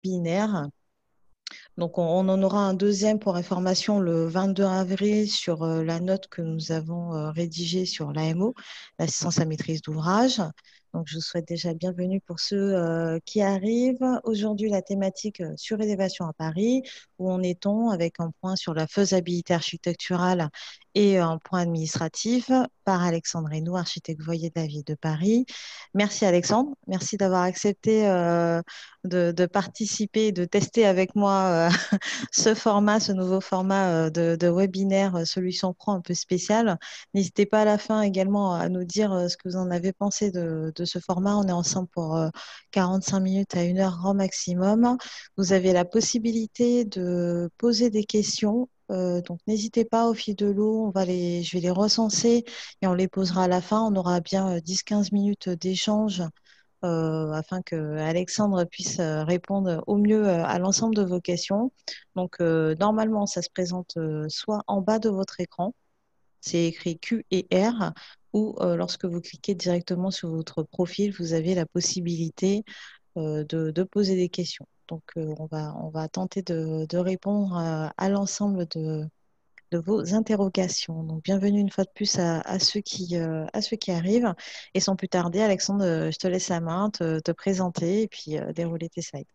webinaire. Donc, on en aura un deuxième pour information le 22 avril sur la note que nous avons rédigée sur l'AMO, l'assistance à maîtrise d'ouvrage. Donc, je vous souhaite déjà bienvenue pour ceux qui arrivent. Aujourd'hui, la thématique surélévation à Paris, où en est-on avec un point sur la faisabilité architecturale et un point administratif par Alexandre Reynaud, architecte voyer de la ville de Paris. Merci Alexandre, merci d'avoir accepté de participer, de tester avec moi ce format, ce nouveau format de webinaire Solution Pro un peu spécial. N'hésitez pas à la fin également à nous dire ce que vous en avez pensé de ce format. On est ensemble pour 45 minutes à 1 heure grand maximum. Vous avez la possibilité de poser des questions. Donc n'hésitez pas au fil de l'eau, je vais les recenser et on les posera à la fin. On aura bien 10-15 minutes d'échange afin que Alexandre puisse répondre au mieux à l'ensemble de vos questions. Donc, normalement, ça se présente soit en bas de votre écran, c'est écrit Q et R, ou lorsque vous cliquez directement sur votre profil, vous avez la possibilité de poser des questions. Donc, on va tenter de répondre à l'ensemble de vos interrogations. Donc, bienvenue une fois de plus à à ceux qui arrivent. Et sans plus tarder, Alexandre, je te laisse la main, te présenter et puis dérouler tes slides.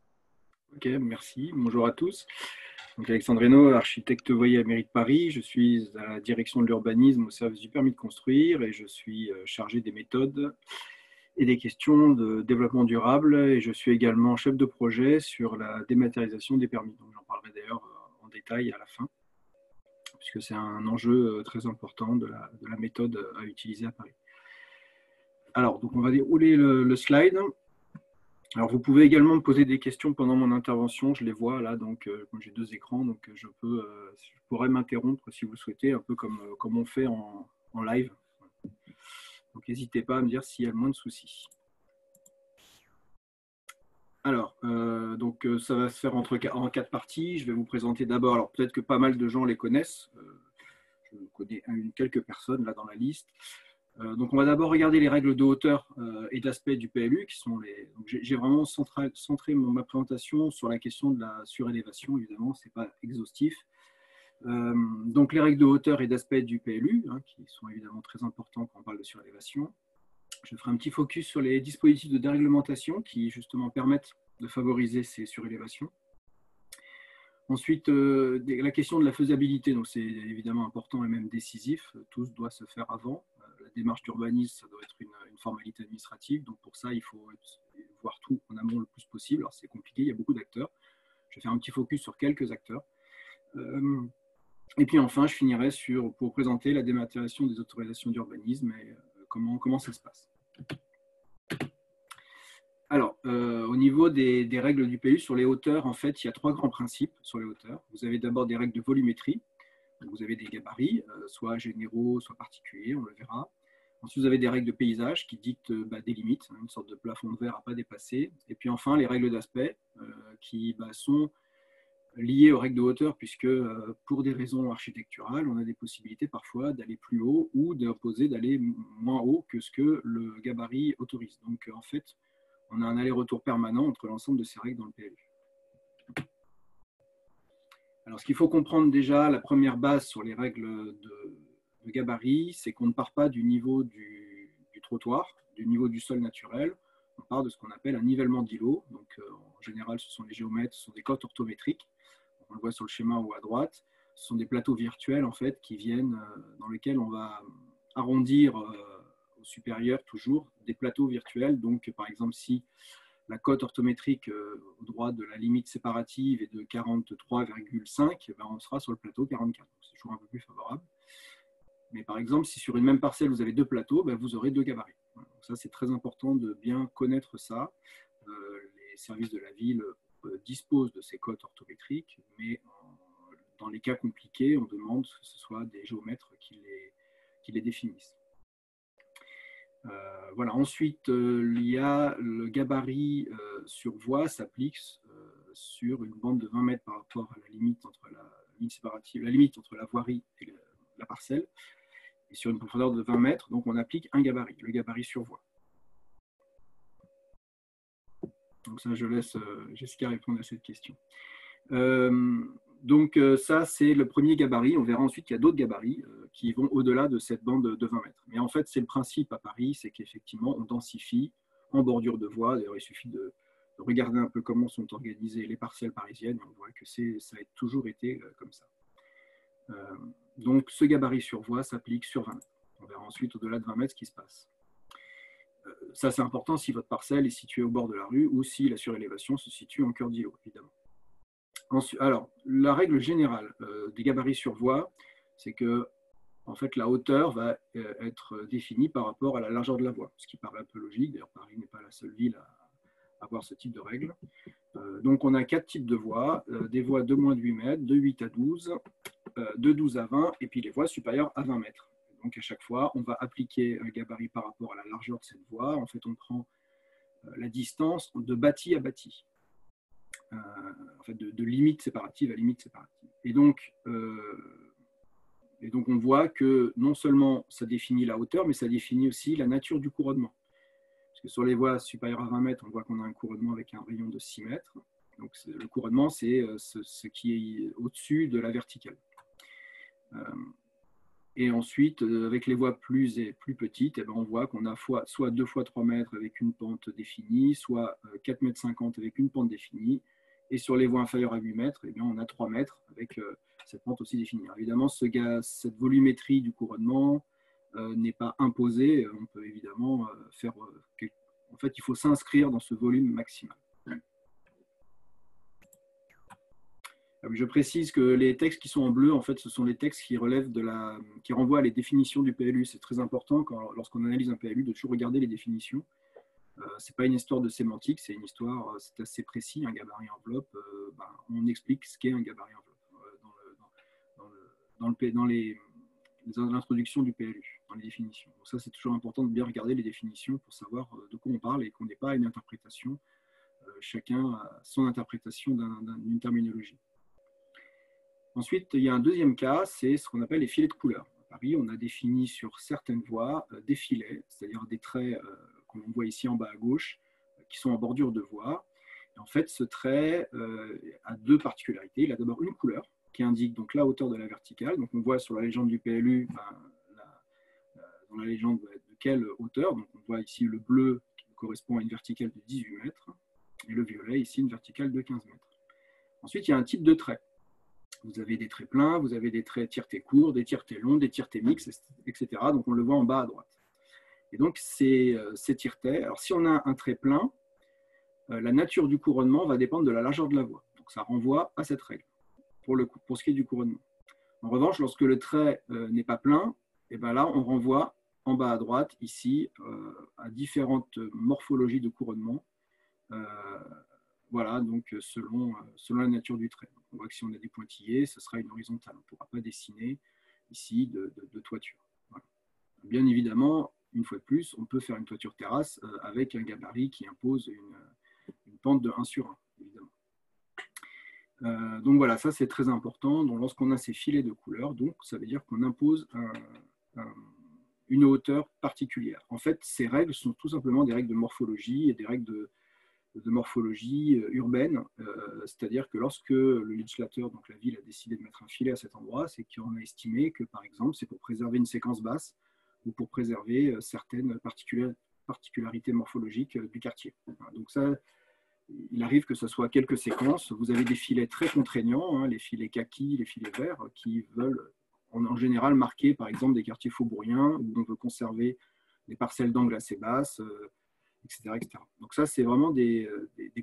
Ok, merci. Bonjour à tous. Donc, Alexandre Reynaud, architecte voyer à mairie de Paris. Je suis à la direction de l'urbanisme au service du permis de construire et je suis chargé des méthodes et des questions de développement durable. Et je suis également chef de projet sur la dématérialisation des permis. Donc, j'en parlerai d'ailleurs en détail à la fin, puisque c'est un enjeu très important de la méthode à utiliser à Paris. Alors, donc on va dérouler le slide. Alors, vous pouvez également me poser des questions pendant mon intervention. Je les vois là, donc comme j'ai deux écrans, donc je pourrais m'interrompre si vous le souhaitez, un peu comme on fait en live. Donc, n'hésitez pas à me dire s'il y a le moins de soucis. Alors, ça va se faire en 4 parties. Je vais vous présenter d'abord, alors peut-être que pas mal de gens les connaissent. Je connais quelques personnes là dans la liste. Donc, on va d'abord regarder les règles de hauteur et d'aspect du PLU, qui sont les. J'ai vraiment centré ma présentation sur la question de la surélévation. Évidemment, ce n'est pas exhaustif. Donc, les règles de hauteur et d'aspect du PLU, qui sont évidemment très importants quand on parle de surélévation. Je ferai un petit focus sur les dispositifs de déréglementation qui, justement, permettent de favoriser ces surélévations. Ensuite, la question de la faisabilité, donc c'est évidemment important et même décisif. Tout doit se faire avant. La démarche d'urbanisme, ça doit être une formalité administrative. Donc pour ça, il faut voir tout en amont le plus possible. Alors c'est compliqué, il y a beaucoup d'acteurs. Je vais faire un petit focus sur quelques acteurs. Et puis enfin, je finirai pour présenter la dématérialisation des autorisations d'urbanisme et comment ça se passe. Alors, au niveau des règles du PLU sur les hauteurs, en fait, il y a 3 grands principes sur les hauteurs. Vous avez d'abord des règles de volumétrie. Donc vous avez des gabarits, soit généraux, soit particuliers, on le verra. Ensuite, vous avez des règles de paysage qui dictent des limites, une sorte de plafond de verre à ne pas dépasser. Et puis enfin, les règles d'aspect qui sont liées aux règles de hauteur, puisque pour des raisons architecturales, on a des possibilités parfois d'aller plus haut ou d'imposer d'aller moins haut que ce que le gabarit autorise. Donc en fait, on a un aller-retour permanent entre l'ensemble de ces règles dans le PLU. Alors, ce qu'il faut comprendre déjà, la première base sur les règles de gabarit, c'est qu'on ne part pas du niveau du trottoir, du niveau du sol naturel. On part de ce qu'on appelle un nivellement d'îlot. Donc, en général, ce sont les géomètres, ce sont des côtes orthométriques. On le voit sur le schéma ou à droite. Ce sont des plateaux virtuels, en fait, qui viennent, dans lesquels on va arrondir au supérieur toujours des plateaux virtuels. Donc, par exemple, si la cote orthométrique au droit de la limite séparative est de 43,5, on sera sur le plateau 44. C'est toujours un peu plus favorable. Mais par exemple, si sur une même parcelle, vous avez 2 plateaux, vous aurez 2 gabarits. Voilà. Donc ça, c'est très important de bien connaître ça. Les services de la ville disposent de ces cotes orthométriques, mais dans les cas compliqués, on demande que ce soit des géomètres qui les définissent. Voilà. Ensuite, il y a le gabarit sur voie s'applique sur une bande de 20 mètres par rapport à la limite entre la limite séparative, la limite entre la voirie et la parcelle, et sur une profondeur de 20 mètres, donc on applique un gabarit, le gabarit sur voie. Donc ça, je laisse Jessica répondre à cette question. Ça, c'est le premier gabarit. On verra ensuite qu'il y a d'autres gabarits qui vont au-delà de cette bande de 20 mètres. Mais en fait, c'est le principe à Paris, c'est qu'effectivement, on densifie en bordure de voie. D'ailleurs, il suffit de regarder un peu comment sont organisées les parcelles parisiennes. On voit que ça a toujours été comme ça. Donc, ce gabarit sur voie s'applique sur 20 mètres. On verra ensuite, au-delà de 20 mètres, ce qui se passe. Ça, c'est important si votre parcelle est située au bord de la rue ou si la surélévation se situe en cœur d'îlot, évidemment. Ensuite, alors, la règle générale des gabarits sur voie, c'est que en fait, la hauteur va être définie par rapport à la largeur de la voie, ce qui paraît un peu logique. D'ailleurs, Paris n'est pas la seule ville à avoir ce type de règle. Donc, on a 4 types de voies, des voies de moins de 8 mètres, de 8 à 12, de 12 à 20, et puis les voies supérieures à 20 mètres. Donc, à chaque fois, on va appliquer un gabarit par rapport à la largeur de cette voie. En fait, on prend la distance de bâti à bâti. En fait, de limite séparative à limite séparative. Et donc, on voit que non seulement ça définit la hauteur, mais ça définit aussi la nature du couronnement. Parce que sur les voies supérieures à 20 mètres, on voit qu'on a un couronnement avec un rayon de 6 mètres. Donc, le couronnement, c'est ce qui est au-dessus de la verticale. Et ensuite, avec les voies plus petites, on voit qu'on a soit 2 fois 3 mètres avec une pente définie, soit 4,50 m avec une pente définie. Et sur les voies inférieures à 8 mètres, on a 3 mètres avec cette pente aussi définie. Alors, évidemment, cette volumétrie du couronnement n'est pas imposée. On peut évidemment faire... en fait, il faut s'inscrire dans ce volume maximal. Je précise que les textes qui sont en bleu, en fait, ce sont les textes qui renvoient à les définitions du PLU. C'est très important, lorsqu'on analyse un PLU, de toujours regarder les définitions. Ce n'est pas une histoire de sémantique, c'est une histoire, c'est assez précis. Un gabarit enveloppe, on explique ce qu'est un gabarit enveloppe dans l'introduction du PLU, dans les définitions. Donc ça, c'est toujours important de bien regarder les définitions pour savoir de quoi on parle et qu'on n'ait pas une interprétation. Chacun a son interprétation d'une terminologie. Ensuite, il y a un deuxième cas, c'est ce qu'on appelle les filets de couleur. À Paris, on a défini sur certaines voies des filets, c'est-à-dire des traits qu'on voit ici en bas à gauche, qui sont en bordure de voie. Et en fait, ce trait a 2 particularités. Il a d'abord une couleur qui indique donc la hauteur de la verticale. Donc, on voit sur la légende du PLU, dans la légende de quelle hauteur. Donc, on voit ici le bleu qui correspond à une verticale de 18 mètres et le violet ici une verticale de 15 mètres. Ensuite, il y a un type de trait. Vous avez des traits pleins, vous avez des traits tiretés courts, des tiretés longs, des tiretés mixtes, etc. Donc, on le voit en bas à droite. Et donc, ces tiretés, alors si on a un trait plein, la nature du couronnement va dépendre de la largeur de la voie. Donc, ça renvoie à cette règle pour ce qui est du couronnement. En revanche, lorsque le trait n'est pas plein, et bien là, on renvoie en bas à droite, ici, à différentes morphologies de couronnement. Voilà, donc selon la nature du trait. On voit que si on a des pointillés, ce sera une horizontale. On ne pourra pas dessiner ici de toiture. Voilà. Bien évidemment, une fois de plus, on peut faire une toiture terrasse avec un gabarit qui impose une pente de 1 sur 1, évidemment. Donc voilà, ça c'est très important. Donc, lorsqu'on a ces filets de couleur, donc, ça veut dire qu'on impose une hauteur particulière. En fait, ces règles sont tout simplement des règles de morphologie et des règles de morphologie urbaine, c'est-à-dire que lorsque le législateur, donc la ville, a décidé de mettre un filet à cet endroit, c'est qu'on a estimé que, par exemple, c'est pour préserver une séquence basse ou pour préserver certaines particularités morphologiques du quartier. Donc ça, il arrive que ce soit quelques séquences. Vous avez des filets très contraignants, les filets kaki, les filets verts, qui veulent en général marquer, par exemple, des quartiers faubouriens où on veut conserver des parcelles d'angle assez basses, etc., etc. Donc ça, c'est vraiment des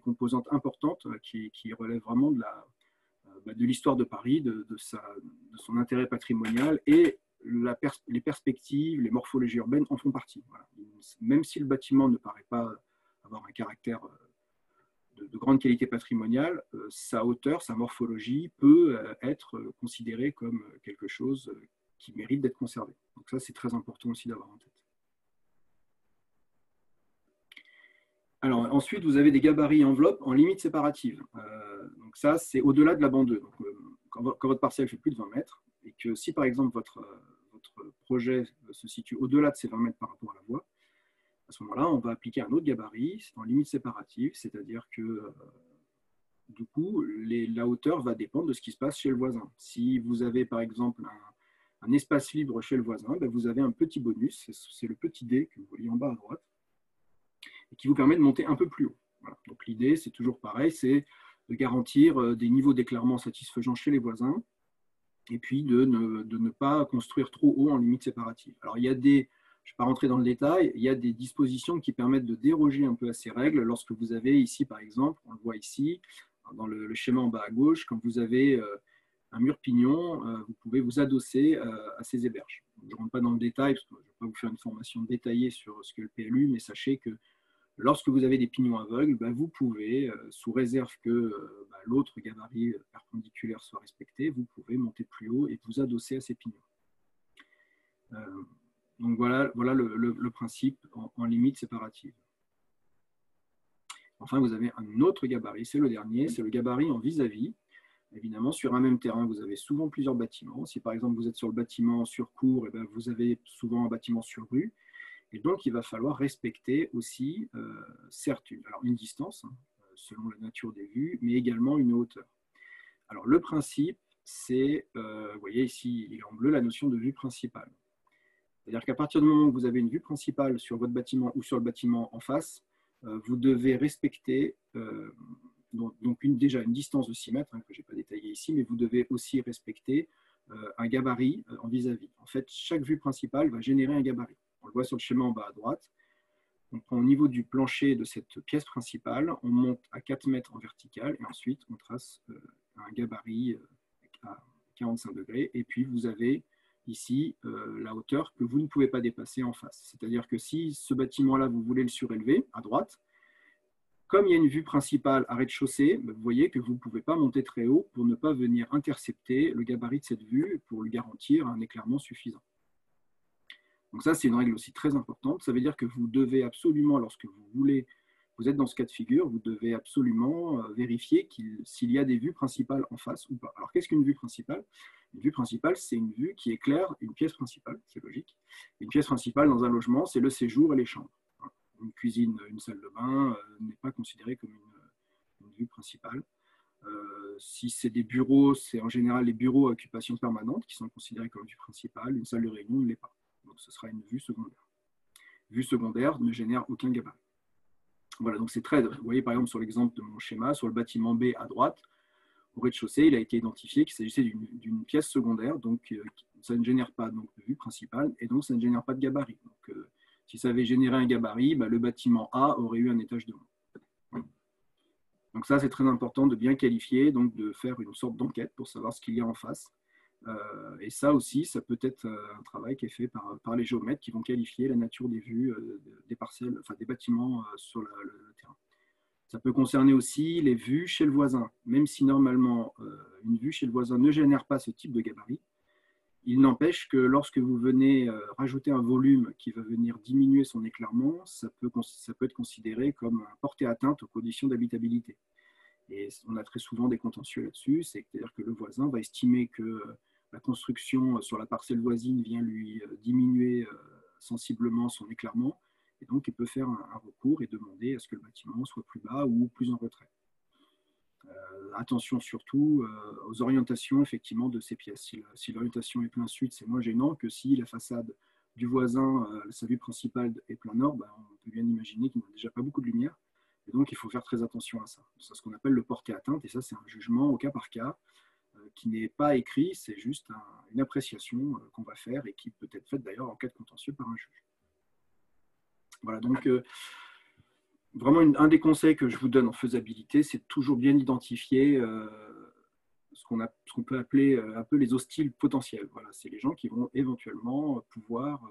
composantes importantes qui relèvent vraiment de l'histoire de Paris, de son intérêt patrimonial, et les perspectives, les morphologies urbaines en font partie. Voilà. Même si le bâtiment ne paraît pas avoir un caractère de grande qualité patrimoniale, sa hauteur, sa morphologie peut être considérée comme quelque chose qui mérite d'être conservé. Donc ça, c'est très important aussi d'avoir en tête. Alors, ensuite, vous avez des gabarits enveloppes en limite séparative. Donc ça, c'est au-delà de la bande 2. Donc, quand votre parcelle fait plus de 20 mètres, et que si, par exemple, votre projet se situe au-delà de ces 20 mètres par rapport à la voie, À ce moment-là, on va appliquer un autre gabarit, c'est en limite séparative, c'est-à-dire que du coup, la hauteur va dépendre de ce qui se passe chez le voisin. Si vous avez par exemple un espace libre chez le voisin, ben vous avez un petit bonus, c'est le petit dé que vous voyez en bas à droite, et qui vous permet de monter un peu plus haut. Voilà. Donc l'idée, c'est toujours pareil, c'est de garantir des niveaux d'éclairement satisfaisants chez les voisins, et puis de ne pas construire trop haut en limite séparative. Alors il y a des, je ne vais pas rentrer dans le détail, il y a des dispositions qui permettent de déroger un peu à ces règles. Lorsque vous avez ici, par exemple, on le voit ici, dans le schéma en bas à gauche, quand vous avez un mur pignon, vous pouvez vous adosser à ces héberges. Je ne rentre pas dans le détail, parce que je ne vais pas vous faire une formation détaillée sur ce qu'est le PLU, mais sachez que lorsque vous avez des pignons aveugles, vous pouvez, sous réserve que l'autre gabarit perpendiculaire soit respecté, vous pouvez monter plus haut et vous adosser à ces pignons. Donc voilà le principe en limite séparative. Enfin, vous avez un autre gabarit, c'est le dernier, c'est le gabarit en vis-à-vis. Évidemment, sur un même terrain, vous avez souvent plusieurs bâtiments. Si par exemple vous êtes sur le bâtiment sur cour, vous avez souvent un bâtiment sur rue. Et donc, il va falloir respecter aussi, certes, une distance, selon la nature des vues, mais également une hauteur. Alors, le principe, c'est, vous voyez ici, il est en bleu, la notion de vue principale. C'est-à-dire qu'à partir du moment où vous avez une vue principale sur votre bâtiment ou sur le bâtiment en face, vous devez respecter déjà une distance de 6 mètres, que je n'ai pas détaillé ici, mais vous devez aussi respecter un gabarit en vis-à-vis. En fait, chaque vue principale va générer un gabarit. On le voit sur le schéma en bas à droite. On prend au niveau du plancher de cette pièce principale, on monte à 4 mètres en vertical et ensuite on trace un gabarit à 45 degrés. Et puis vous avez ici la hauteur que vous ne pouvez pas dépasser en face. C'est-à-dire que si ce bâtiment-là, vous voulez le surélever à droite, comme il y a une vue principale à rez-de-chaussée, vous voyez que vous ne pouvez pas monter très haut pour ne pas venir intercepter le gabarit de cette vue pour lui garantir un éclairement suffisant. Donc ça, c'est une règle aussi très importante. Ça veut dire que vous devez absolument, lorsque vous êtes dans ce cas de figure, vous devez absolument vérifier s'il y a des vues principales en face ou pas. Alors, qu'est-ce qu'une vue principale? Une vue principale, c'est une vue qui éclaire une pièce principale, c'est logique. Une pièce principale dans un logement, c'est le séjour et les chambres. Une cuisine, une salle de bain n'est pas considérée comme une vue principale. Si c'est des bureaux, c'est en général les bureaux à occupation permanente qui sont considérés comme vue principale. Une salle de réunion ne l'est pas. Donc ce sera une vue secondaire. Vue secondaire ne génère aucun gabarit. Voilà, donc c'est très. Vous voyez par exemple sur l'exemple de mon schéma, sur le bâtiment B à droite, au rez-de-chaussée, il a été identifié qu'il s'agissait d'une pièce secondaire, donc ça ne génère pas donc, de vue principale et donc ça ne génère pas de gabarit. Donc si ça avait généré un gabarit, le bâtiment A aurait eu un étage de moins. Donc ça, c'est très important de bien qualifier, donc de faire une sorte d'enquête pour savoir ce qu'il y a en face. Et ça aussi, ça peut être un travail qui est fait par les géomètres qui vont qualifier la nature des vues des parcelles, enfin des bâtiments sur le terrain. Ça peut concerner aussi les vues chez le voisin. Même si normalement une vue chez le voisin ne génère pas ce type de gabarit, il n'empêche que lorsque vous venez rajouter un volume qui va venir diminuer son éclairement, ça peut être considéré comme porter atteinte aux conditions d'habitabilité. Et on a très souvent des contentieux là-dessus, c'est-à-dire que le voisin va estimer que la construction sur la parcelle voisine vient lui diminuer sensiblement son éclairement, et donc il peut faire un recours et demander à ce que le bâtiment soit plus bas ou plus en retrait. Attention surtout aux orientations effectivement de ces pièces. Si l'orientation est plein sud, c'est moins gênant que si la façade du voisin, sa vue principale est plein nord, on peut bien imaginer qu'il n'a déjà pas beaucoup de lumière. Et donc, il faut faire très attention à ça. C'est ce qu'on appelle le porter atteinte, et ça, c'est un jugement au cas par cas qui n'est pas écrit, c'est juste une appréciation qu'on va faire et qui peut être faite d'ailleurs en cas de contentieux par un juge. Voilà, donc vraiment un des conseils que je vous donne en faisabilité, c'est toujours bien identifier ce qu'on peut appeler un peu les hostiles potentiels. Voilà, c'est les gens qui vont éventuellement pouvoir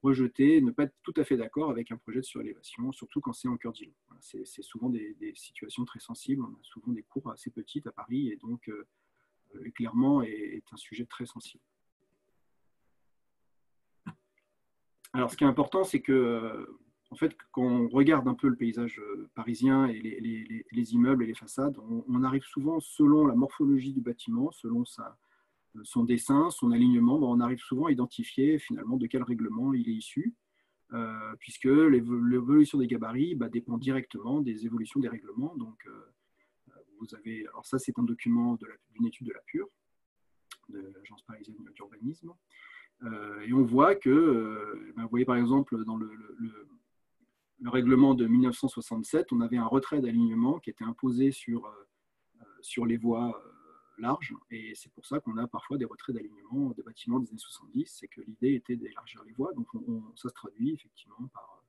rejeter, ne pas être tout à fait d'accord avec un projet de surélévation, surtout quand c'est en cœur d'îlot. Voilà, c'est souvent des situations très sensibles. On a souvent des cours assez petites à Paris et donc l'éclairement est un sujet très sensible. Alors, ce qui est important, c'est que, en fait, quand on regarde un peu le paysage parisien et les immeubles et les façades, on arrive souvent, selon la morphologie du bâtiment, selon son dessin, son alignement, on arrive souvent à identifier finalement de quel règlement il est issu, puisque l'évolution des gabarits dépend directement des évolutions des règlements. Donc, vous avez, alors ça, c'est un document d'une étude de la PUR, de l'Agence parisienne d'urbanisme, et on voit que, vous voyez par exemple, dans le règlement de 1967, on avait un retrait d'alignement qui était imposé sur les voies larges, et c'est pour ça qu'on a parfois des retraits d'alignement des bâtiments des années 70, c'est que l'idée était d'élargir les voies, donc ça se traduit effectivement par...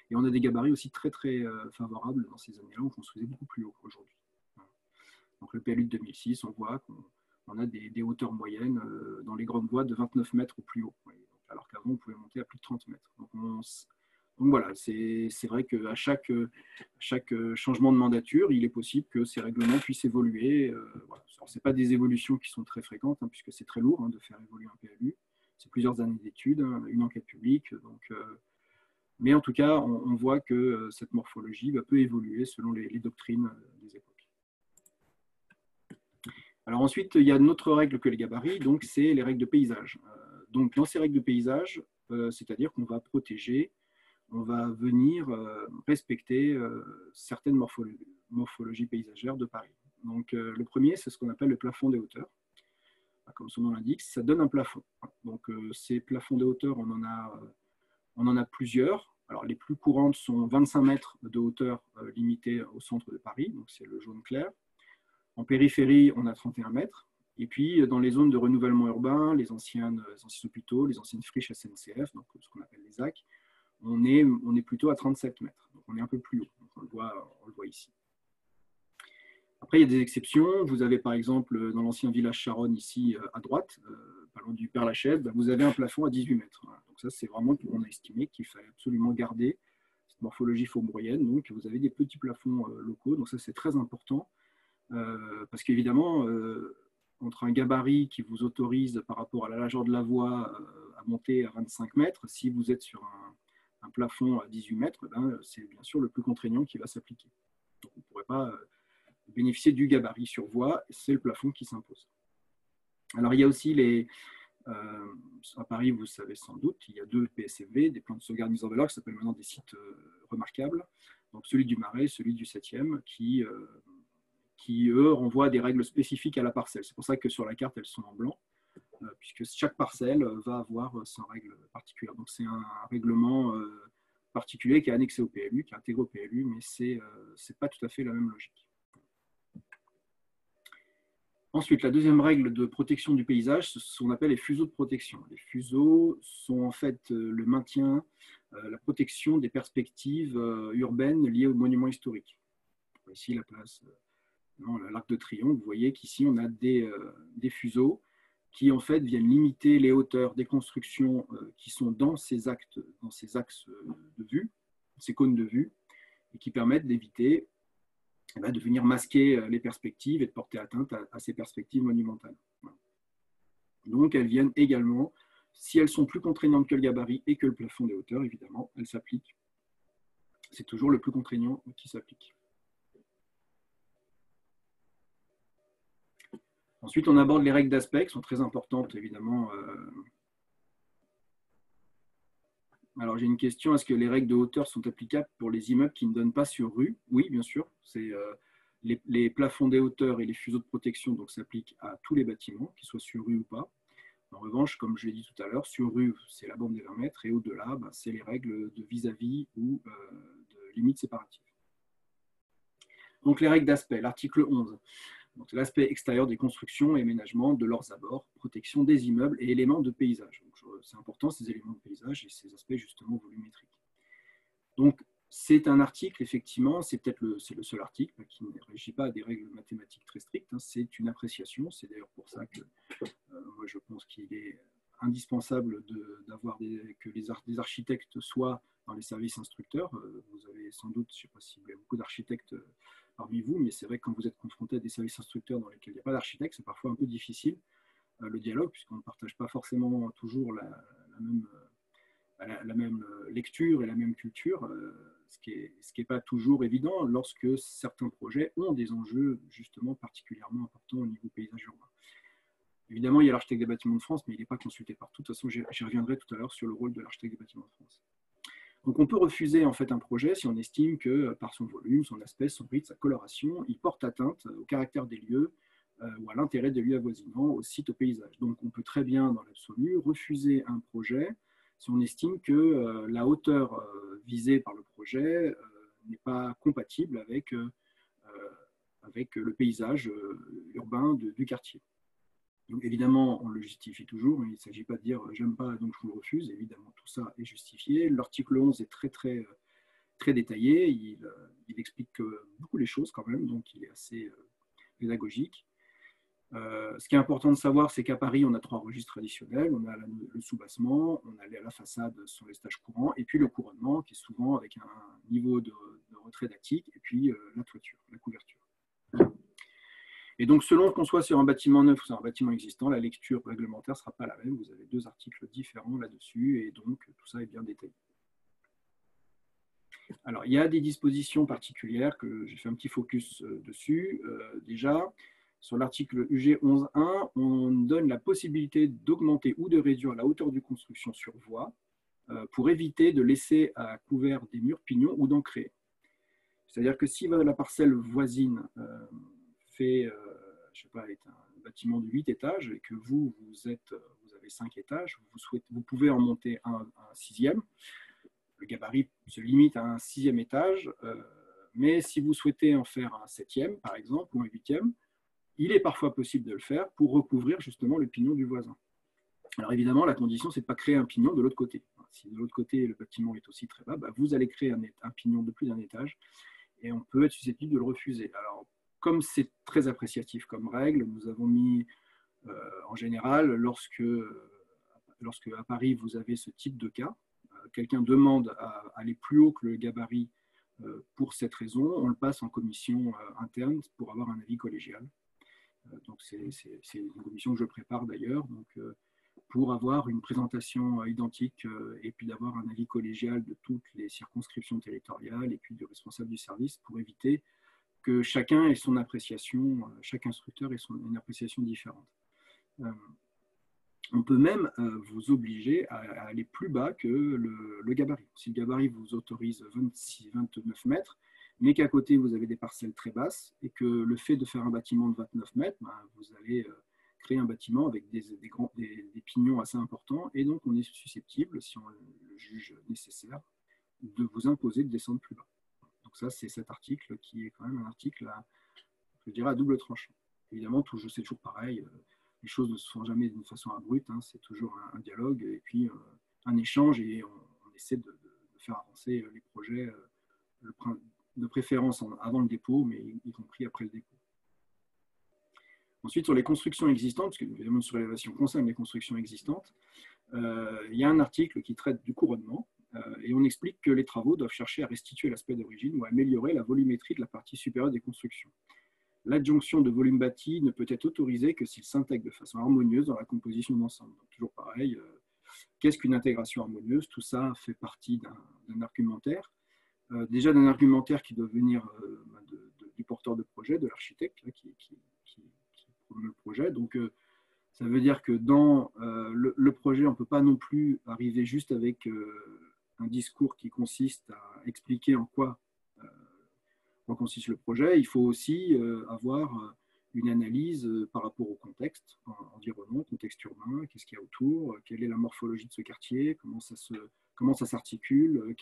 Et on a des gabarits aussi très très favorables dans ces années-là, on construisait beaucoup plus haut qu'aujourd'hui. Donc le PLU de 2006, on voit qu'on a des hauteurs moyennes dans les grandes voies de 29 mètres au plus haut, alors qu'avant on pouvait monter à plus de 30 mètres. Donc voilà, c'est vrai qu'à chaque changement de mandature, il est possible que ces règlements puissent évoluer. Voilà. Ce n'est pas des évolutions qui sont très fréquentes, puisque c'est très lourd de faire évoluer un PLU. C'est plusieurs années d'études, une enquête publique. Donc, mais en tout cas, on voit que cette morphologie peut évoluer selon les doctrines des époques. Alors ensuite, il y a une autre règle que les gabarits, donc c'est les règles de paysage. Donc dans ces règles de paysage, c'est-à-dire qu'on va protéger, on va venir respecter certaines morphologies paysagères de Paris. Donc le premier, c'est ce qu'on appelle le plafond des hauteurs. Comme son nom l'indique, ça donne un plafond. Donc ces plafonds des hauteurs, on en a plusieurs. Alors les plus courantes sont 25 mètres de hauteur limitée au centre de Paris, donc c'est le jaune clair. En périphérie, on a 31 mètres. Et puis, dans les zones de renouvellement urbain, les anciens hôpitaux, les anciennes friches SNCF, donc ce qu'on appelle les ZAC, on est plutôt à 37 mètres. Donc, on est un peu plus haut. Donc, on le voit ici. Après, il y a des exceptions. Vous avez, par exemple, dans l'ancien village Charonne, ici, à droite, pas loin du Père-Lachaise, vous avez un plafond à 18 mètres. Donc, ça, c'est vraiment qu'on a estimé qu'il fallait absolument garder cette morphologie faubourienne. Donc, vous avez des petits plafonds locaux. Donc, ça, c'est très important. Parce qu'évidemment, entre un gabarit qui vous autorise par rapport à la largeur de la voie à monter à 25 mètres, si vous êtes sur un plafond à 18 mètres, c'est bien sûr le plus contraignant qui va s'appliquer. Donc vous ne pourrez pas bénéficier du gabarit sur voie, c'est le plafond qui s'impose. Alors il y a aussi à Paris, vous savez sans doute, il y a 2 PSFV, des plans de sauvegarde mise en valeur qui s'appellent maintenant des sites remarquables. Donc celui du Marais, celui du 7e, qui, eux, renvoient à des règles spécifiques à la parcelle. C'est pour ça que sur la carte, elles sont en blanc, puisque chaque parcelle va avoir sa règle particulière. Donc c'est un règlement particulier qui est annexé au PLU, qui est intégré au PLU, mais ce n'est pas tout à fait la même logique. Ensuite, la deuxième règle de protection du paysage, c'est ce qu'on appelle les fuseaux de protection. Les fuseaux sont en fait le maintien, la protection des perspectives urbaines liées aux monuments historiques. Ici, la place... l'Arc de Triomphe, vous voyez qu'ici, on a des fuseaux qui, en fait, viennent limiter les hauteurs des constructions qui sont dans ces axes de vue, ces cônes de vue, et qui permettent d'éviter de venir masquer les perspectives et de porter atteinte à ces perspectives monumentales. Voilà. Donc, elles viennent également, si elles sont plus contraignantes que le gabarit et que le plafond des hauteurs, évidemment, elles s'appliquent. C'est toujours le plus contraignant qui s'applique. Ensuite, on aborde les règles d'aspect qui sont très importantes, évidemment. Alors, j'ai une question. Est-ce que les règles de hauteur sont applicables pour les immeubles qui ne donnent pas sur rue? Oui, bien sûr. Les plafonds des hauteurs et les fuseaux de protection s'appliquent à tous les bâtiments, qu'ils soient sur rue ou pas. En revanche, comme je l'ai dit tout à l'heure, sur rue, c'est la bande des 20 mètres et au-delà, c'est les règles de vis-à-vis ou de limites séparatives. Donc, les règles d'aspect, l'article 11. Donc, l'aspect extérieur des constructions et aménagements de leurs abords, protection des immeubles et éléments de paysage. C'est important, ces éléments de paysage et ces aspects justement volumétriques. Donc, c'est un article, effectivement, c'est le seul article qui ne régit pas à des règles mathématiques très strictes. C'est une appréciation. C'est d'ailleurs pour ça que moi, je pense qu'il est indispensable d'avoir que des architectes soient dans les services instructeurs. Vous avez sans doute, je ne sais pas s'il y a beaucoup d'architectes parmi vous, mais c'est vrai que quand vous êtes confronté à des services instructeurs dans lesquels il n'y a pas d'architecte, c'est parfois un peu difficile le dialogue, puisqu'on ne partage pas forcément toujours la même lecture et la même culture, ce qui est pas toujours évident lorsque certains projets ont des enjeux justement particulièrement importants au niveau paysage urbain. Évidemment, il y a l'architecte des bâtiments de France, mais il n'est pas consulté partout. De toute façon, j'y reviendrai tout à l'heure sur le rôle de l'architecte des bâtiments de France. Donc, on peut refuser en fait un projet si on estime que par son volume, son aspect, son rythme, sa coloration, il porte atteinte au caractère des lieux ou à l'intérêt des lieux avoisinants, au site, au paysage. Donc, on peut très bien, dans l'absolu, refuser un projet si on estime que la hauteur visée par le projet n'est pas compatible avec le paysage urbain du quartier. Donc, évidemment, on le justifie toujours. Il ne s'agit pas de dire j'aime pas, donc je vous le refuse. Évidemment, tout ça est justifié. L'article 11 est très détaillé. Il explique beaucoup les choses quand même, donc il est assez pédagogique. Ce qui est important de savoir, c'est qu'à Paris, on a 3 registres traditionnels. On a le soubassement, on a la façade sur les stages courants, et puis le couronnement, qui est souvent avec un niveau de retrait dactique, et puis la toiture, la couverture. Et donc, selon qu'on soit sur un bâtiment neuf ou sur un bâtiment existant, la lecture réglementaire ne sera pas la même. Vous avez 2 articles différents là-dessus, et donc tout ça est bien détaillé. Alors, il y a des dispositions particulières que j'ai fait un petit focus dessus. Déjà, sur l'article UG 11.1, on donne la possibilité d'augmenter ou de réduire la hauteur du construction sur voie pour éviter de laisser à couvert des murs pignons ou d'en créer. C'est-à-dire que si la parcelle voisine fait, je sais pas, est un bâtiment de 8 étages et que vous avez 5 étages, vous pouvez en monter un 6e. Le gabarit se limite à un 6e étage, mais si vous souhaitez en faire un 7e, par exemple, ou un 8e, il est parfois possible de le faire pour recouvrir justement le pignon du voisin. Alors évidemment, la condition, c'est de ne pas créer un pignon de l'autre côté. Si de l'autre côté, le bâtiment est aussi très bas, vous allez créer un pignon de plus d'un étage et on peut être susceptible de le refuser. Alors, comme c'est très appréciatif comme règle, nous avons mis en général, lorsque à Paris, vous avez ce type de cas, quelqu'un demande à aller plus haut que le gabarit pour cette raison, on le passe en commission interne pour avoir un avis collégial. Donc c'est une commission que je prépare d'ailleurs, pour avoir une présentation identique et puis d'avoir un avis collégial de toutes les circonscriptions territoriales et puis du responsable du service pour éviter que chacun ait son appréciation, chaque instructeur ait une appréciation différente. On peut même vous obliger à aller plus bas que le gabarit. Si le gabarit vous autorise 29 mètres, mais qu'à côté vous avez des parcelles très basses et que le fait de faire un bâtiment de 29 mètres, vous allez créer un bâtiment avec des pignons assez importants et donc on est susceptible, si on le juge nécessaire, de vous imposer de descendre plus bas. Donc ça, c'est cet article qui est quand même un article, je dirais, à double tranchant. Évidemment, c'est toujours pareil. Les choses ne se font jamais d'une façon abrupte, c'est toujours un dialogue et puis un échange et on essaie de faire avancer les projets de préférence avant le dépôt, mais y compris après le dépôt. Ensuite, sur les constructions existantes, parce que évidemment une surélévation concerne les constructions existantes, il y a un article qui traite du couronnement et on explique que les travaux doivent chercher à restituer l'aspect d'origine ou à améliorer la volumétrie de la partie supérieure des constructions. L'adjonction de volume bâti ne peut être autorisée que s'il s'intègre de façon harmonieuse dans la composition d'ensemble. Toujours pareil, qu'est-ce qu'une intégration harmonieuse? Tout ça fait partie d'un argumentaire. Déjà d'un argumentaire qui doit venir du porteur de projet, de l'architecte qui promeut le projet. Donc, ça veut dire que dans le projet, on ne peut pas non plus arriver juste avec un discours qui consiste à expliquer en quoi consiste le projet. Il faut aussi avoir une analyse par rapport au contexte environnant, contexte urbain, qu'est-ce qu'il y a autour, quelle est la morphologie de ce quartier, comment ça s'articule,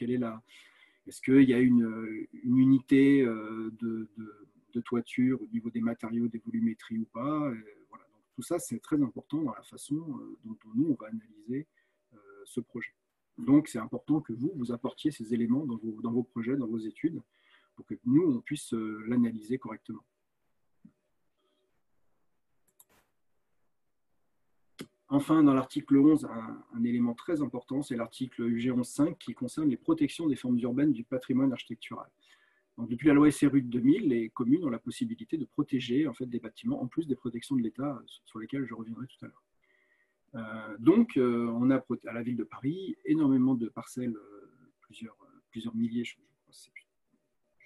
est-ce qu'il y a une unité de toiture au niveau des matériaux, des volumétries ou pas. Voilà. Donc, tout ça, c'est très important dans la façon dont nous, on va analyser ce projet. Donc, c'est important que vous apportiez ces éléments dans vos projets, dans vos études, pour que nous, on puisse l'analyser correctement. Enfin, dans l'article 11, un élément très important, c'est l'article UG 11.5 qui concerne les protections des formes urbaines du patrimoine architectural. Donc, depuis la loi SRU de 2000, les communes ont la possibilité de protéger en fait, des bâtiments, en plus des protections de l'État sur lesquelles je reviendrai tout à l'heure. Donc, on a à la ville de Paris énormément de parcelles, plusieurs milliers, je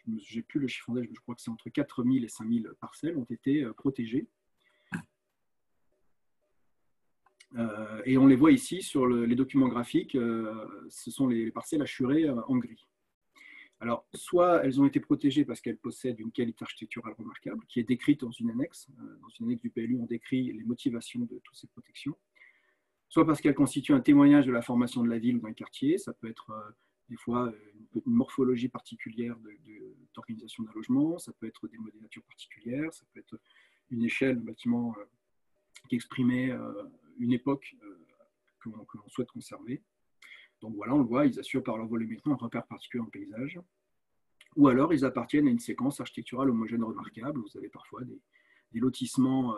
n'ai plus le chiffre en tête, je crois que c'est entre 4000 et 5000 parcelles ont été protégées. Et on les voit ici sur les documents graphiques, ce sont les parcelles assurées en gris. Alors, soit elles ont été protégées parce qu'elles possèdent une qualité architecturale remarquable, qui est décrite dans une annexe. Dans une annexe du PLU, on décrit les motivations de toutes ces protections. Soit parce qu'elles constituent un témoignage de la formation de la ville ou d'un quartier. Ça peut être des fois une morphologie particulière d'organisation d'un logement. Ça peut être des modélatures particulières. Ça peut être une échelle de bâtiment qui exprimait une époque que l'on souhaite conserver. Donc voilà, on le voit, ils assurent par leur volumétrie un repère particulier en paysage. Ou alors, ils appartiennent à une séquence architecturale homogène remarquable. Vous avez parfois des lotissements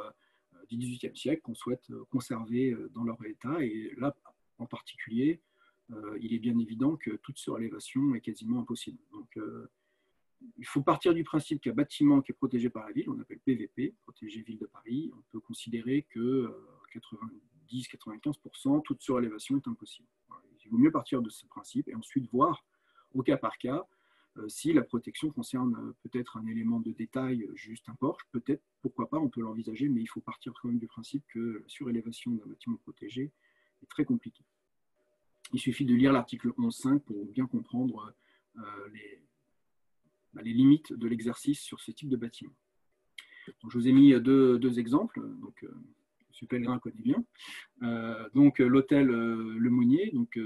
du XVIIIe siècle qu'on souhaite conserver dans leur état. Et là, en particulier, il est bien évident que toute surélévation est quasiment impossible. Donc, il faut partir du principe qu'un bâtiment qui est protégé par la ville, on appelle PVP, protégé ville de Paris, on peut considérer que 90-95%, toute surélévation est impossible. Il vaut mieux partir de ce principe et ensuite voir au cas par cas si la protection concerne peut-être un élément de détail, juste un porche, peut-être, pourquoi pas, on peut l'envisager, mais il faut partir quand même du principe que la surélévation d'un bâtiment protégé est très compliquée. Il suffit de lire l'article 11.5 pour bien comprendre les limites de l'exercice sur ce type de bâtiment. Donc, je vous ai mis deux exemples. Donc, M. Pellegrin connaît bien. Donc, l'hôtel Le Monnier. Donc,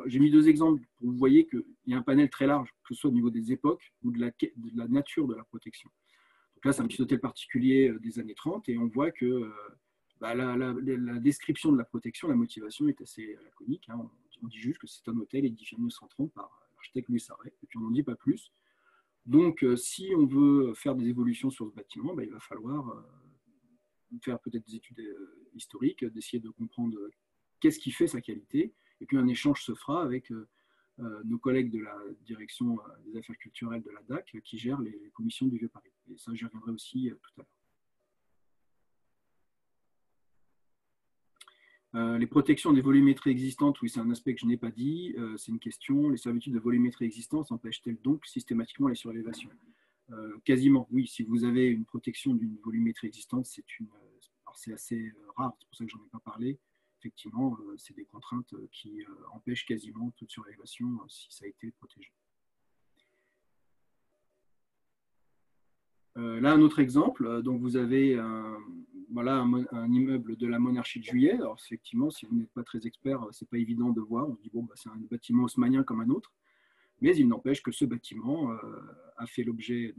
j'ai mis deux exemples pour vous voyez qu'il y a un panel très large, que ce soit au niveau des époques ou de la nature de la protection. Donc là, c'est un petit hôtel particulier des années 30 et on voit que la description de la protection, la motivation est assez laconique. Hein. On dit juste que c'est un hôtel édifié en 1930 par l'architecte Louis Sarret, et puis on n'en dit pas plus. Donc, si on veut faire des évolutions sur ce bâtiment, il va falloir faire peut-être des études historiques, d'essayer de comprendre qu'est-ce qui fait sa qualité, et puis un échange se fera avec nos collègues de la direction des affaires culturelles de la DAC qui gèrent les commissions du Vieux-Paris. Et ça, j'y reviendrai aussi tout à l'heure. Les protections des volumétries existantes, oui, c'est un aspect que je n'ai pas dit, c'est une question. Les servitudes de volumétrie existantes empêchent-elles donc systématiquement les surélévations? Quasiment, oui. Si vous avez une protection d'une volumétrie existante, c'est assez rare, c'est pour ça que j'en ai pas parlé. Effectivement, c'est des contraintes qui empêchent quasiment toute surélévation si ça a été protégé. Là, un autre exemple. Donc, vous avez un immeuble de la monarchie de Juillet. Alors, effectivement, si vous n'êtes pas très expert, c'est pas évident de voir. On se dit, bon, c'est un bâtiment haussmannien comme un autre. Mais il n'empêche que ce bâtiment a fait l'objet